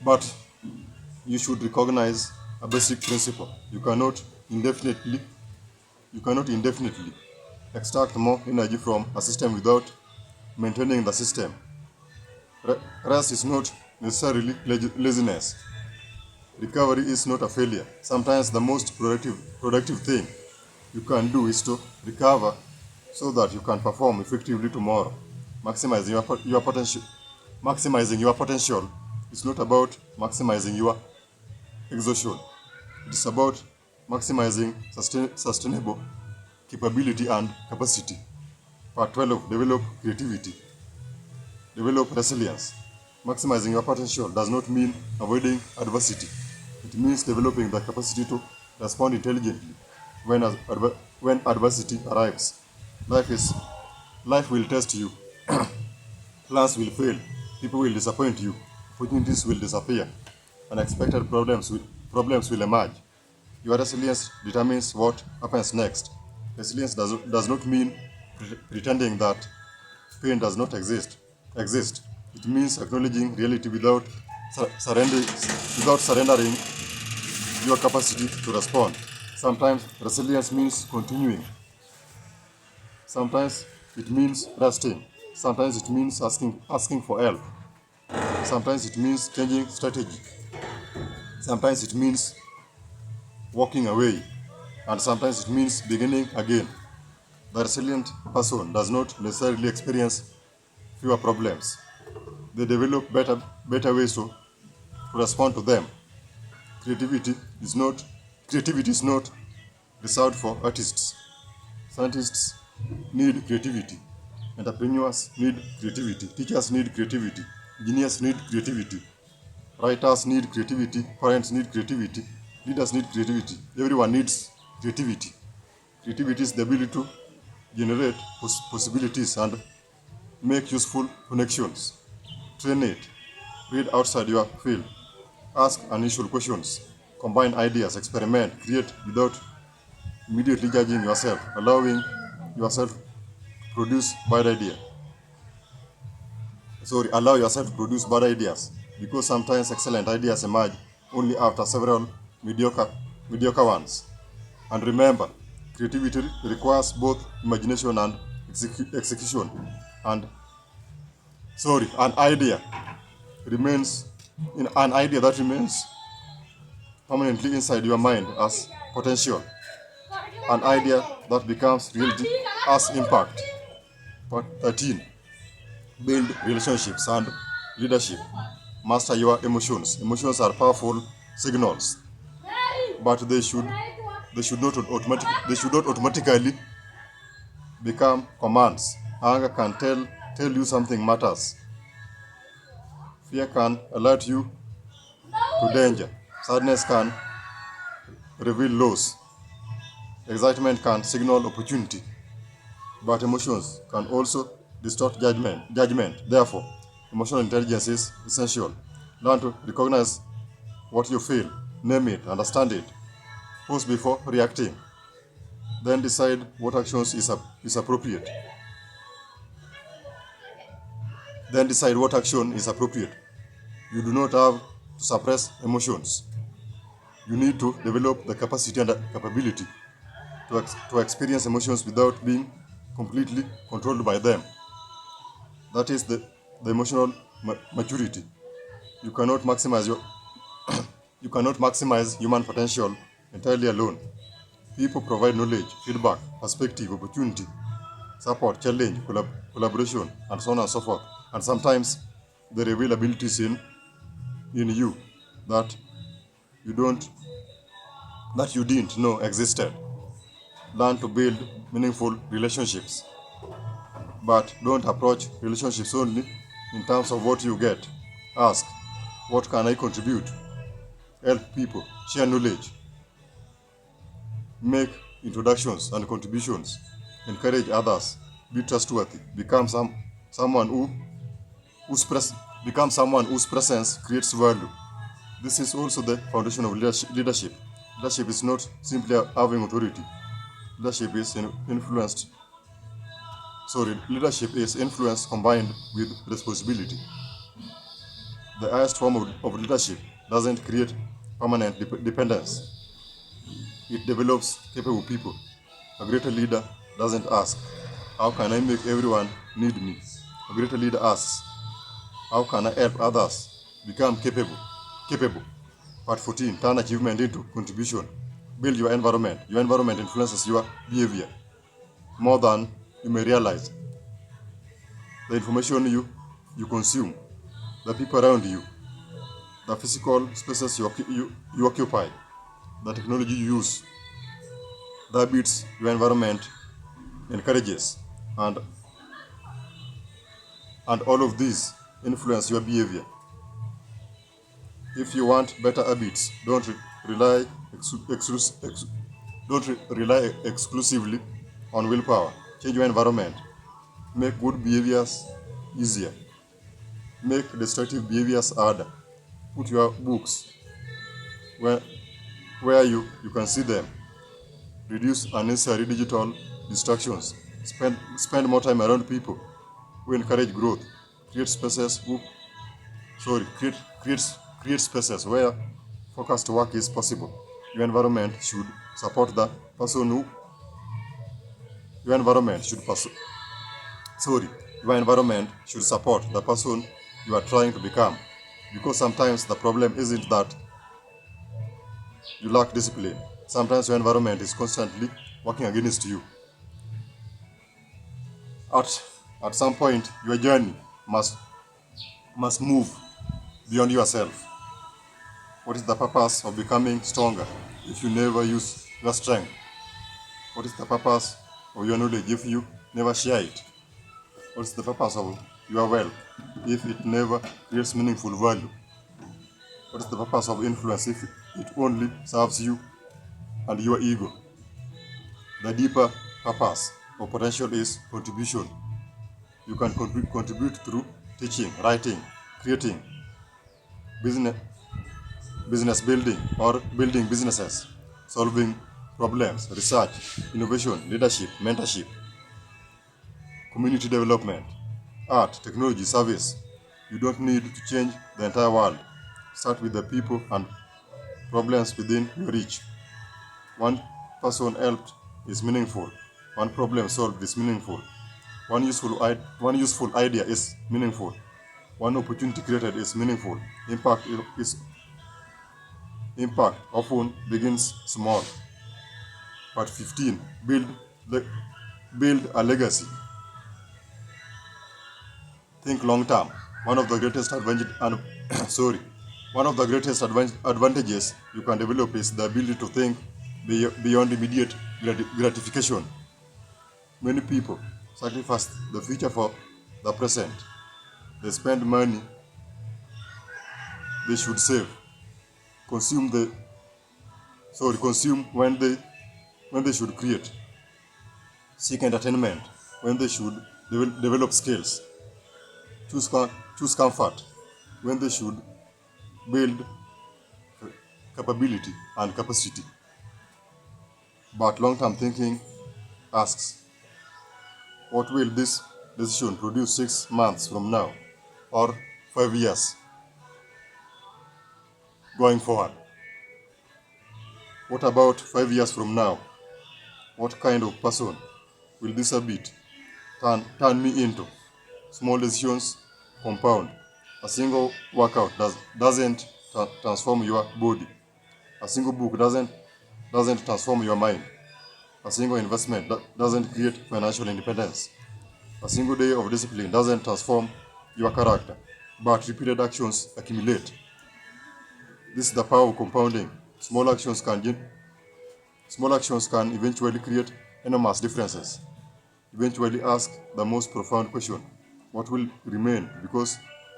But you should recognize a basic principle. You cannot indefinitely extract more energy from a system without maintaining the system. Rest is not necessarily laziness. Recovery is not a failure. Sometimes the most productive thing you can do is to recover so that you can perform effectively tomorrow. Maximizing your potential is not about maximizing your exhaustion. It is about maximizing sustainable capability and capacity. Part 12. Develop creativity. Develop resilience. Maximizing your potential does not mean avoiding adversity. It means developing the capacity to respond intelligently when adversity arrives. Life will test you. Plans will fail. People will disappoint you. Opportunities will disappear. Unexpected problems will emerge. Your resilience determines what happens next. Resilience does not mean pretending that pain does not exist. It means acknowledging reality without surrendering your capacity to respond. Sometimes resilience means continuing. Sometimes it means resting. Sometimes it means asking for help. Sometimes it means changing strategy. Sometimes it means walking away. And sometimes it means beginning again. The resilient person does not necessarily experience fewer problems. They develop better ways to respond to them. Creativity is not reserved for artists. Scientists need creativity. Entrepreneurs need creativity. Teachers need creativity. Engineers need creativity. Writers need creativity. Parents need creativity. Leaders need creativity. Everyone needs creativity. Creativity is the ability to generate possibilities and make useful connections. Train it. Read outside your field. Ask unusual questions. Combine ideas. Experiment. Create without immediately judging yourself. Allowing yourself produce bad ideas. Allow yourself to produce bad ideas, because sometimes excellent ideas emerge only after several mediocre ones. And remember, creativity requires both imagination and execution. And an idea that remains permanently inside your mind as potential. An idea that becomes reality as impact. Part 13. Build relationships and leadership. Master your emotions. Emotions are powerful signals, but they should not automatically become commands. Anger can tell you something matters. Fear can alert you to danger. Sadness can reveal loss. Excitement can signal opportunity. But emotions can also distort judgment. Therefore, emotional intelligence is essential. Learn to recognize what you feel, name it, understand it, pause before reacting, then decide what actions is appropriate. Then decide what action is appropriate. You do not have to suppress emotions. You need to develop the capacity and capability to experience emotions without being completely controlled by them. That is the emotional maturity. You cannot maximize your you cannot maximize human potential entirely alone. People provide knowledge, feedback, perspective, opportunity, support, challenge, collaboration, and so on and so forth. And sometimes they reveal abilities in you that you don't that you didn't know existed. Learn to build meaningful relationships, but don't approach relationships only in terms of what you get. Ask, what can I contribute? Help people, share knowledge, make introductions and contributions, encourage others, be trustworthy, someone who whose pres, become someone whose presence creates value. This is also the foundation of leadership. Leadership is not simply having authority. Leadership is influenced. Leadership is influence combined with responsibility. The highest form of leadership doesn't create permanent dependence. It develops capable people. A greater leader doesn't ask, how can I make everyone need me? A greater leader asks, how can I help others become capable? Capable. Part 14, turn achievement into contribution. Build your environment. Your environment influences your behavior more than you may realize. The information you consume, the people around you, the physical spaces you occupy, the technology you use, the habits your environment encourages, and all of these influence your behavior. If you want better habits, don't rely exclusively on willpower. Change your environment. Make good behaviors easier. Make destructive behaviors harder. Put your books where you can see them. Reduce unnecessary digital distractions. Spend more time around people who encourage growth. Create spaces who sorry create create create spaces where focused work is possible. Your environment should support the person who your environment should pers- sorry your environment should support the person you are trying to become. Because sometimes the problem isn't that you lack discipline. Sometimes your environment is constantly working against you. At at some point, your journey must move beyond yourself. What is the purpose of becoming stronger if you never use your strength? What is the purpose of your knowledge if you never share it? What is the purpose of your wealth if it never creates meaningful value? What is the purpose of influence if it only serves you and your ego? The deeper purpose of potential is contribution. You can contribute through teaching, writing, creating, business, business building, or building businesses, solving problems, research, innovation, leadership, mentorship, community development, art, technology, service. You don't need to change the entire world. Start with the people and problems within your reach. One person helped is meaningful. One problem solved is meaningful. One useful idea is meaningful. One opportunity created is meaningful. Impact often begins small. Part 15. Build a legacy. Think long term. One of the greatest advantages you can develop is the ability to think beyond immediate gratification. Many people sacrifice the future for the present. They spend money they should save, consume consume when they should create, seek entertainment when they should develop skills, choose, choose comfort when they should build capability and capacity. But long-term thinking asks, what will this decision produce 6 months from now or 5 years going forward? What about 5 years from now? What kind of person will this habit turn me into? Small decisions compound. A single workout doesn't transform your body. A single book doesn't transform your mind. A single investment doesn't create financial independence. A single day of discipline doesn't transform your character, but repeated actions accumulate. This is the power of compounding. Small actions can eventually create enormous differences. Eventually ask the most profound question: what will remain because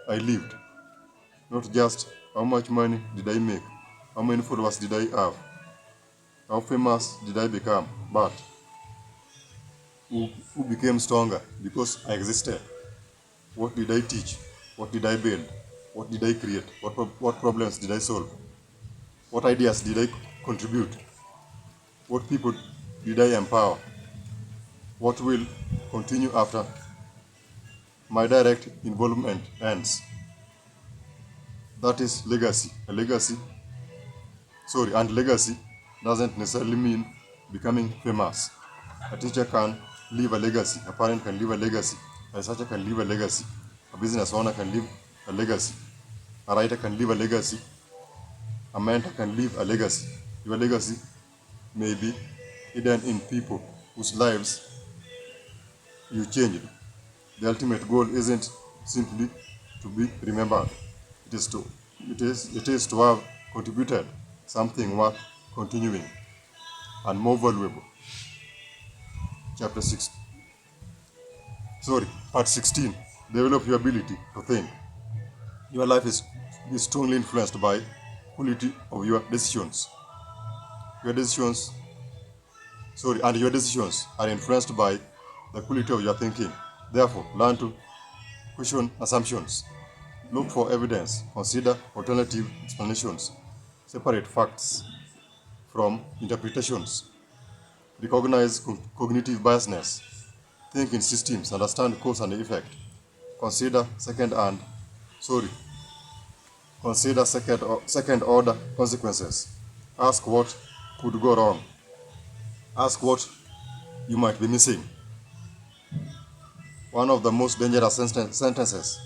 I lived? Not just how much money did I make, how many followers did I have, how famous did I become, but who became stronger because I existed? What did I teach? What did I build? What did I create? What problems did I solve? What ideas did I contribute? What people did I empower? What will continue after my direct involvement ends? That is legacy. And legacy doesn't necessarily mean becoming famous. A teacher can leave a legacy, a parent can leave a legacy, a researcher can leave a legacy, a business owner can leave a legacy, a writer can leave a legacy, a mentor can leave a legacy. Your legacy may be hidden in people whose lives you changed. The ultimate goal isn't simply to be remembered. It is to have contributed something worth continuing and more valuable. Part 16. Develop your ability to think. Your life is strongly influenced by quality of your decisions. Your decisions are influenced by the quality of your thinking. Therefore, learn to question assumptions. Look for evidence. Consider alternative explanations. Separate facts from interpretations. Recognize cognitive biasness. Think in systems. Understand cause and effect. Consider second order consequences. Ask what could go wrong. Ask what you might be missing. One of the most dangerous sentences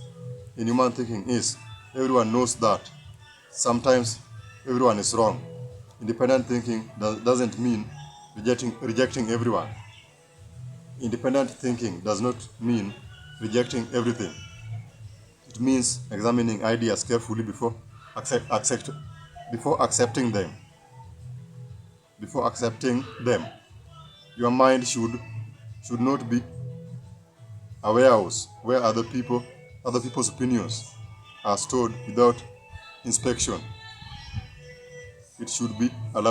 in human thinking is, everyone knows that. Sometimes everyone is wrong. Independent thinking doesn't mean rejecting everyone. Independent thinking does not mean rejecting everything. It means examining ideas carefully before accepting them. Your mind should not be a warehouse where other people's opinions are stored without inspection. It should be a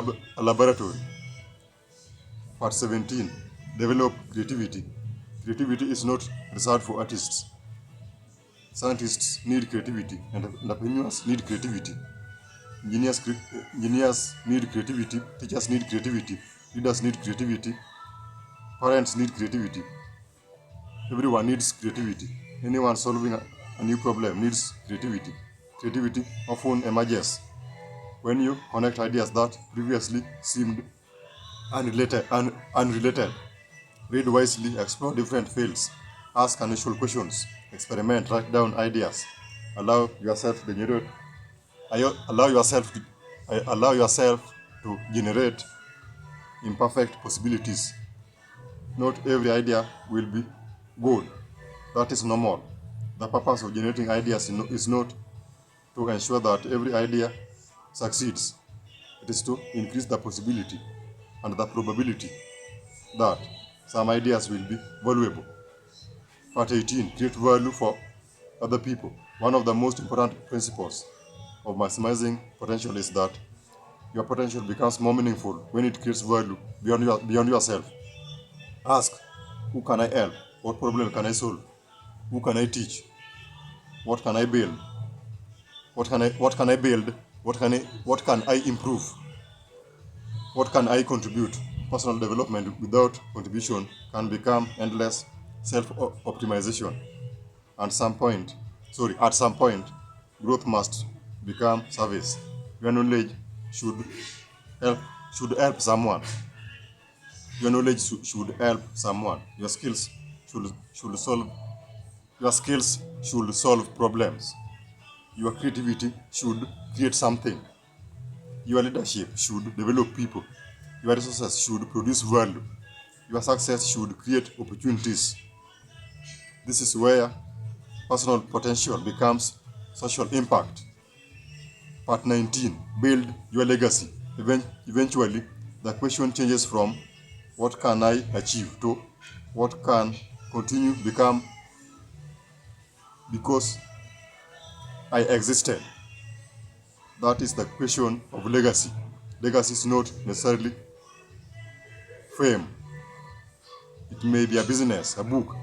laboratory. Part 17. Develop creativity. Creativity is not reserved for artists. Scientists need creativity, and entrepreneurs need creativity. Engineers need creativity. Teachers need creativity. Leaders need creativity. Parents need creativity. Everyone needs creativity. Anyone solving a new problem needs creativity. Creativity often emerges when you connect ideas that previously seemed unrelated. Read wisely, explore different fields, ask unusual questions, experiment, write down ideas. Allow yourself to generate imperfect possibilities. Not every idea will be good. That is normal. The purpose of generating ideas is not to ensure that every idea succeeds. It is to increase the possibility and the probability that some ideas will be valuable. Part 18. Create value for other people. One of the most important principles of maximizing potential is that your potential becomes more meaningful when it creates value beyond yourself. Ask, who can I help? What problem can I solve? Who can I teach? What can I build? What can I build? What can I improve? What can I contribute? Personal development without contribution can become endless self-optimization. At some point, growth must become service. Your knowledge should help should help someone. Your knowledge should help someone. Should solve your skills should solve problems. Your creativity should create something. Your leadership should develop people. Your resources should produce value. Your success should create opportunities. This is where personal potential becomes social impact. Part 19. Build your legacy. Eventually, the question changes from what can I achieve to what can continue become because I existed. That is the question of legacy. Legacy is not necessarily fame. It may be a business, a book,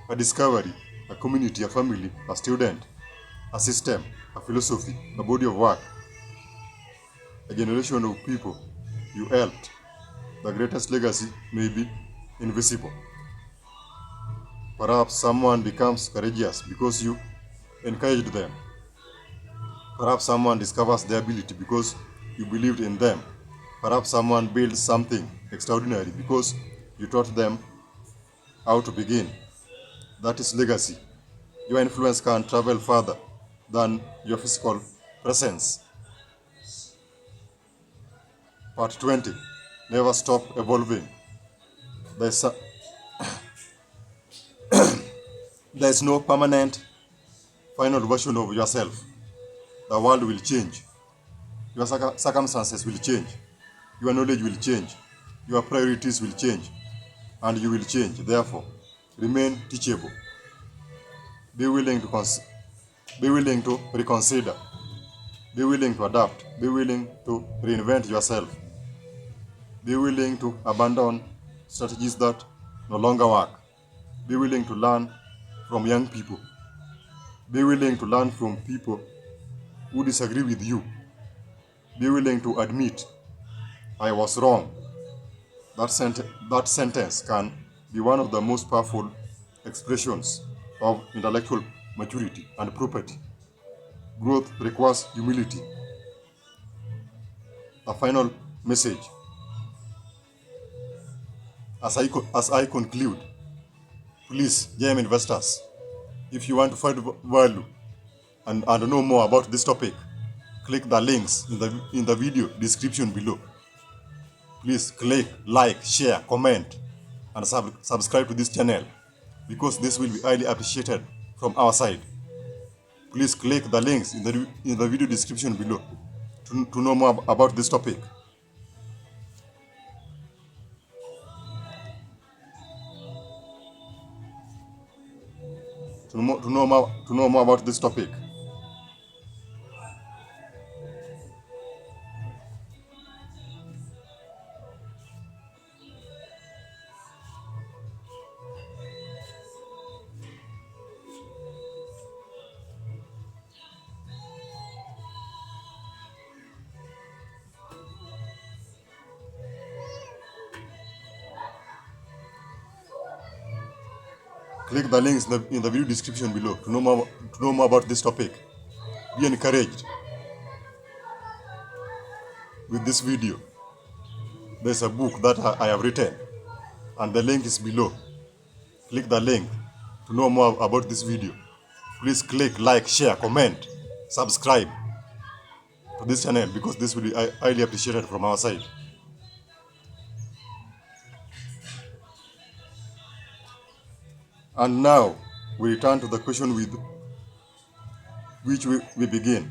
a discovery, a community, a family, a student, a system, a philosophy, a body of work, a generation of people you helped. The greatest legacy may be invisible. Perhaps someone becomes courageous because you encouraged them. Perhaps someone discovers their ability because you believed in them. Perhaps someone builds something extraordinary because you taught them how to begin. That is legacy. Your influence can travel further than your physical presence. Part 20. Never stop evolving. There is no permanent final version of yourself. The world will change. Your circumstances will change. Your knowledge will change. Your priorities will change. And you will change. Therefore, remain teachable. Be willing to reconsider. Be willing to adapt. Be willing to reinvent yourself. Be willing to abandon strategies that no longer work. Be willing to learn from young people. Be willing to learn from people who disagree with you. Be willing to admit, I was wrong. That sentence can be one of the most powerful expressions of intellectual maturity and property. Growth requires humility. A final message. As I conclude, please, JM investors, if you want to find value and know more about this topic, click the links in the video description below. Please click like, share, comment, and subscribe to this channel because this will be highly appreciated from our side. Please click the links in the video description below to know more about this topic. To know more about this topic. Click the links in the video description below to know more about this topic. Be encouraged with this video. There's a book that I have written, and the link is below. Click the link to know more about this video. Please click like, share, comment, subscribe to this channel because this will be highly appreciated from our side. And now we return to the question with which we begin.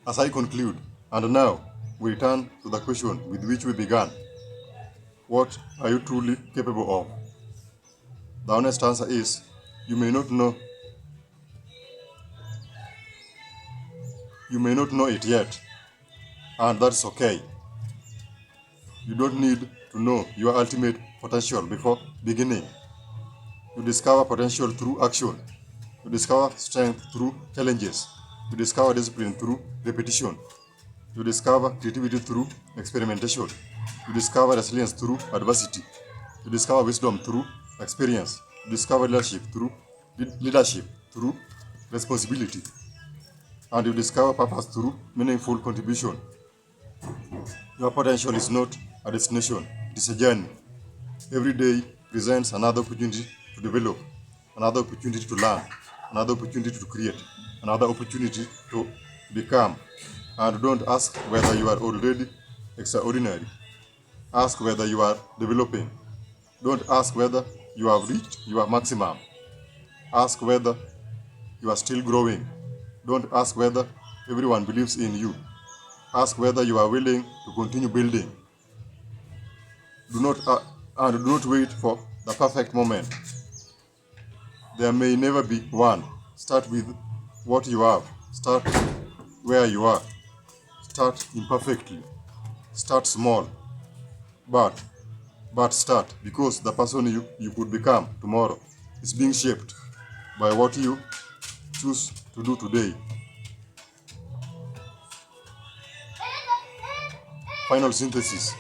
As I conclude, and now we return to the question with which we began. What are you truly capable of? The honest answer is, you may not know it yet, and that's okay. You don't need to know your ultimate potential before beginning. You discover potential through action. You discover strength through challenges. You discover discipline through repetition. You discover creativity through experimentation. You discover resilience through adversity. You discover wisdom through experience. You discover leadership through responsibility. And you discover purpose through meaningful contribution. Your potential is not a destination, it is a journey. Every day presents another opportunity to develop, another opportunity to learn, another opportunity to create, another opportunity to become. And don't ask whether you are already extraordinary. Ask whether you are developing. Don't ask whether you have reached your maximum. Ask whether you are still growing. Don't ask whether everyone believes in you. Ask whether you are willing to continue building. Do not wait for the perfect moment. There may never be one. Start with what you have. Start where you are. Start imperfectly. Start small. But start, because the person you could become tomorrow is being shaped by what you choose to do today. Final synthesis.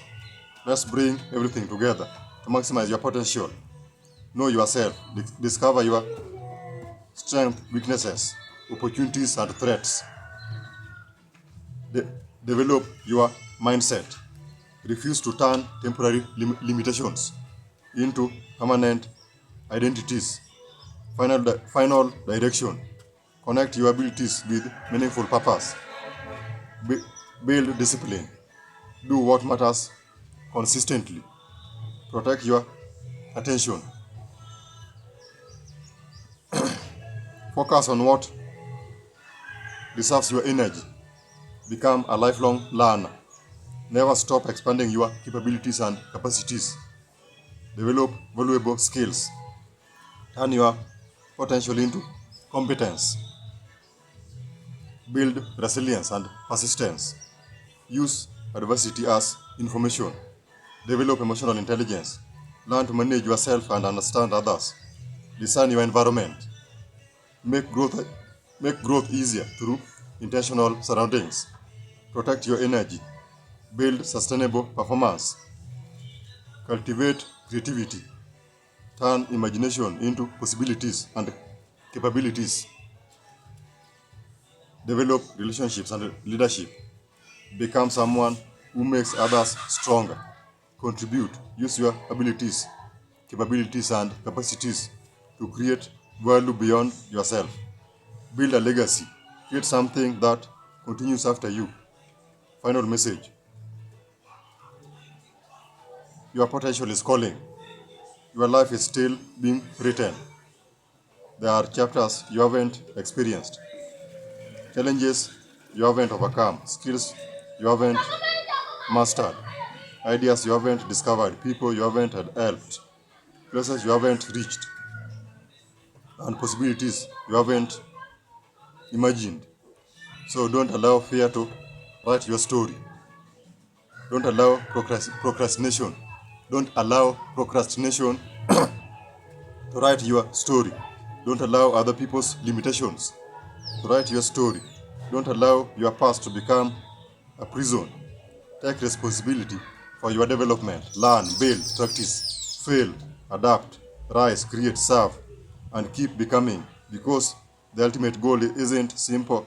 Let's bring everything together to maximize your potential. Know yourself. Discover your strengths, weaknesses, opportunities, and threats. Develop your mindset. Refuse to turn temporary limitations into permanent identities. Final direction. Connect your abilities with meaningful purpose. Build discipline. Do what matters consistently. Protect your attention. Focus on what deserves your energy. Become a lifelong learner. Never stop expanding your capabilities and capacities. Develop valuable skills. Turn your potential into competence. Build resilience and persistence. Use adversity as information. Develop emotional intelligence. Learn to manage yourself and understand others. Design your environment. Make growth easier through intentional surroundings. Protect your energy. Build sustainable performance. Cultivate creativity. Turn imagination into possibilities and capabilities. Develop relationships and leadership. Become someone who makes others stronger. Contribute. Use your abilities, capabilities, and capacities to create value beyond yourself. Build a legacy. Create something that continues after you. Final message. Your potential is calling. Your life is still being written. There are chapters you haven't experienced, challenges you haven't overcome, skills you haven't mastered, ideas you haven't discovered, people you haven't helped, places you haven't reached, and possibilities you haven't imagined. So don't allow fear to write your story. Don't allow procrastination. Don't allow procrastination to write your story. Don't allow other people's limitations to write your story. Don't allow your past to become a prison. Take responsibility for your development. Learn, build, practice, fail, adapt, rise, create, serve, and keep becoming, because the ultimate goal isn't simply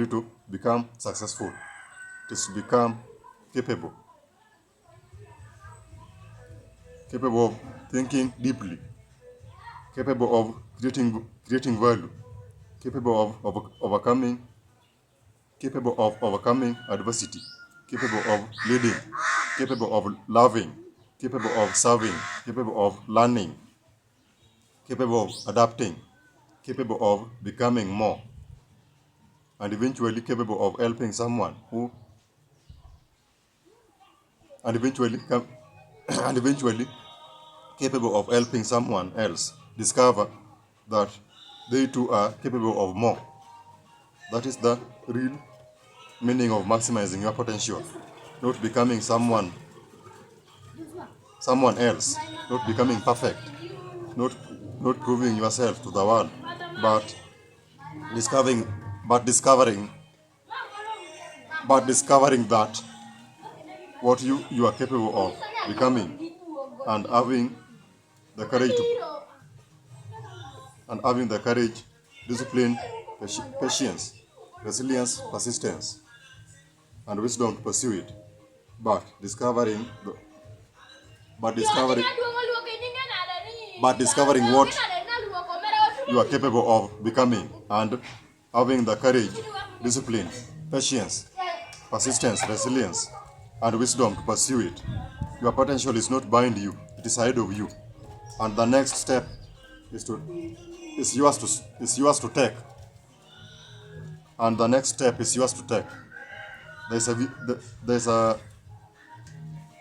to become successful. It is to become capable of thinking deeply, capable of creating value, capable of overcoming adversity, capable of leading, capable of loving, capable of serving, capable of learning, capable of adapting, capable of becoming more, and eventually capable of helping someone who, and eventually, and eventually capable of helping someone else discover that they too are capable of more. That is the real meaning of maximizing your potential, not becoming someone else, not becoming perfect, not not proving yourself to the world, but discovering but discovering discovering that what you are capable of becoming, and having the courage to discipline, patience, resilience, persistence, and wisdom to pursue it. But discovering the, but discovering but discovering what you are capable of becoming, and having the courage, discipline, patience, persistence, resilience, and wisdom to pursue it. Your potential is not behind you, it is ahead of you. And the next step is yours to take. And the next step is yours to take. There's a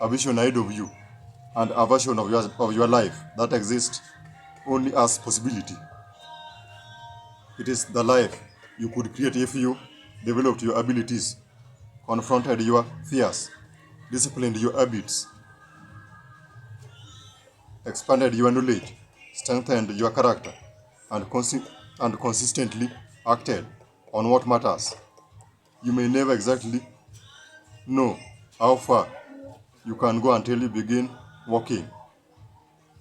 vision ahead of you, and a version of your life that exists only as possibility. It is the life you could create if you developed your abilities, confronted your fears, disciplined your habits, expanded your knowledge, strengthened your character, and consistently acted on what matters. You may never exactly know how far you can go until you begin walking.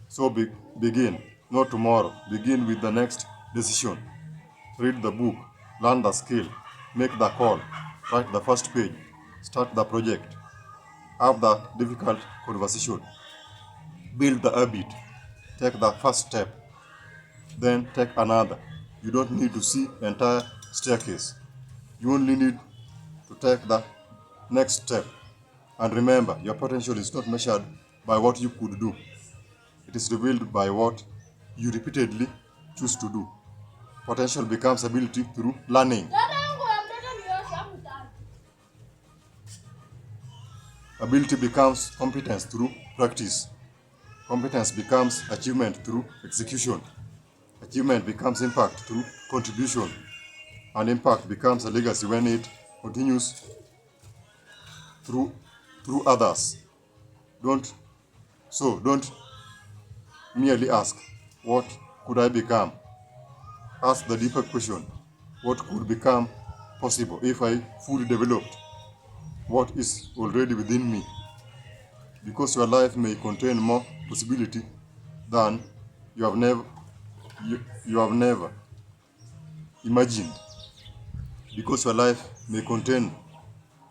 So begin, not tomorrow. Begin with the next decision. Read the book, learn the skill, make the call, write the first page, start the project, have the difficult conversation, build the habit, take the first step, then take another. You don't need to see the entire staircase. You only need to take the next step. And remember, your potential is not measured by what you could do. It is revealed by what you repeatedly choose to do. Potential becomes ability through learning. Ability becomes competence through practice. Competence becomes achievement through execution. Achievement becomes impact through contribution. And impact becomes a legacy when it continues through others. Don't merely ask, what could I become? Ask the deeper question, what could become possible if I fully developed what is already within me? Because your life may contain more possibility than you have never imagined. Because your life may contain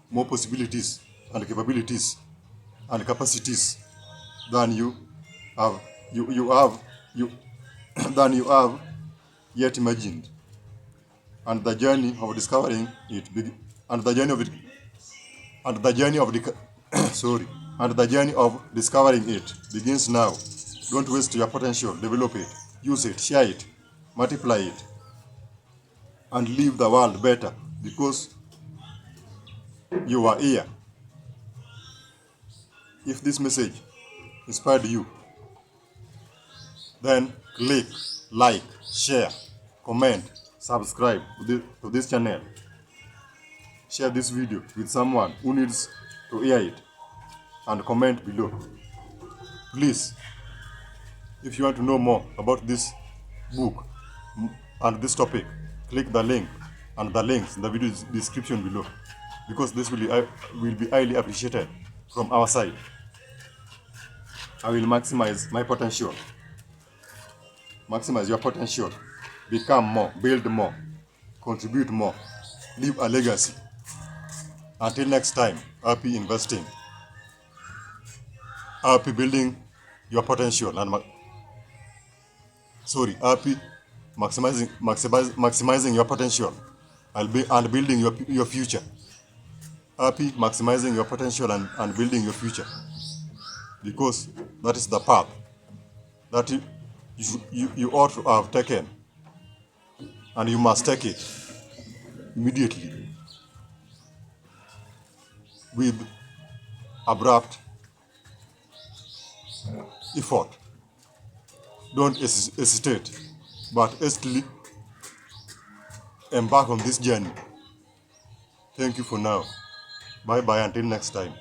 more possibilities and capabilities and capacities than you have you than you have yet imagined. And the journey of discovering it and the journey of it and the journey of sorry and the journey of discovering it begins now. Don't waste your potential. Develop it, use it, share it, multiply it, and leave the world better because you are here. If this message inspired you, then click like, share, comment, subscribe to this channel. Share this video with someone who needs to hear it, and comment below. Please, if you want to know more about this book and this topic, click the link and the links in the video description below, because this will be highly appreciated from our side. I will maximize my potential. Maximize your potential. Become more, build more, contribute more, leave a legacy. Until next time, happy investing, happy building your potential, and happy maximizing your potential and building your future. Happy maximizing your potential and building your future. because that is the path that you ought to have taken, and you must take it immediately with abrupt effort. Don't hesitate, but hastily embark on this journey. Thank you for now. Bye bye until next time.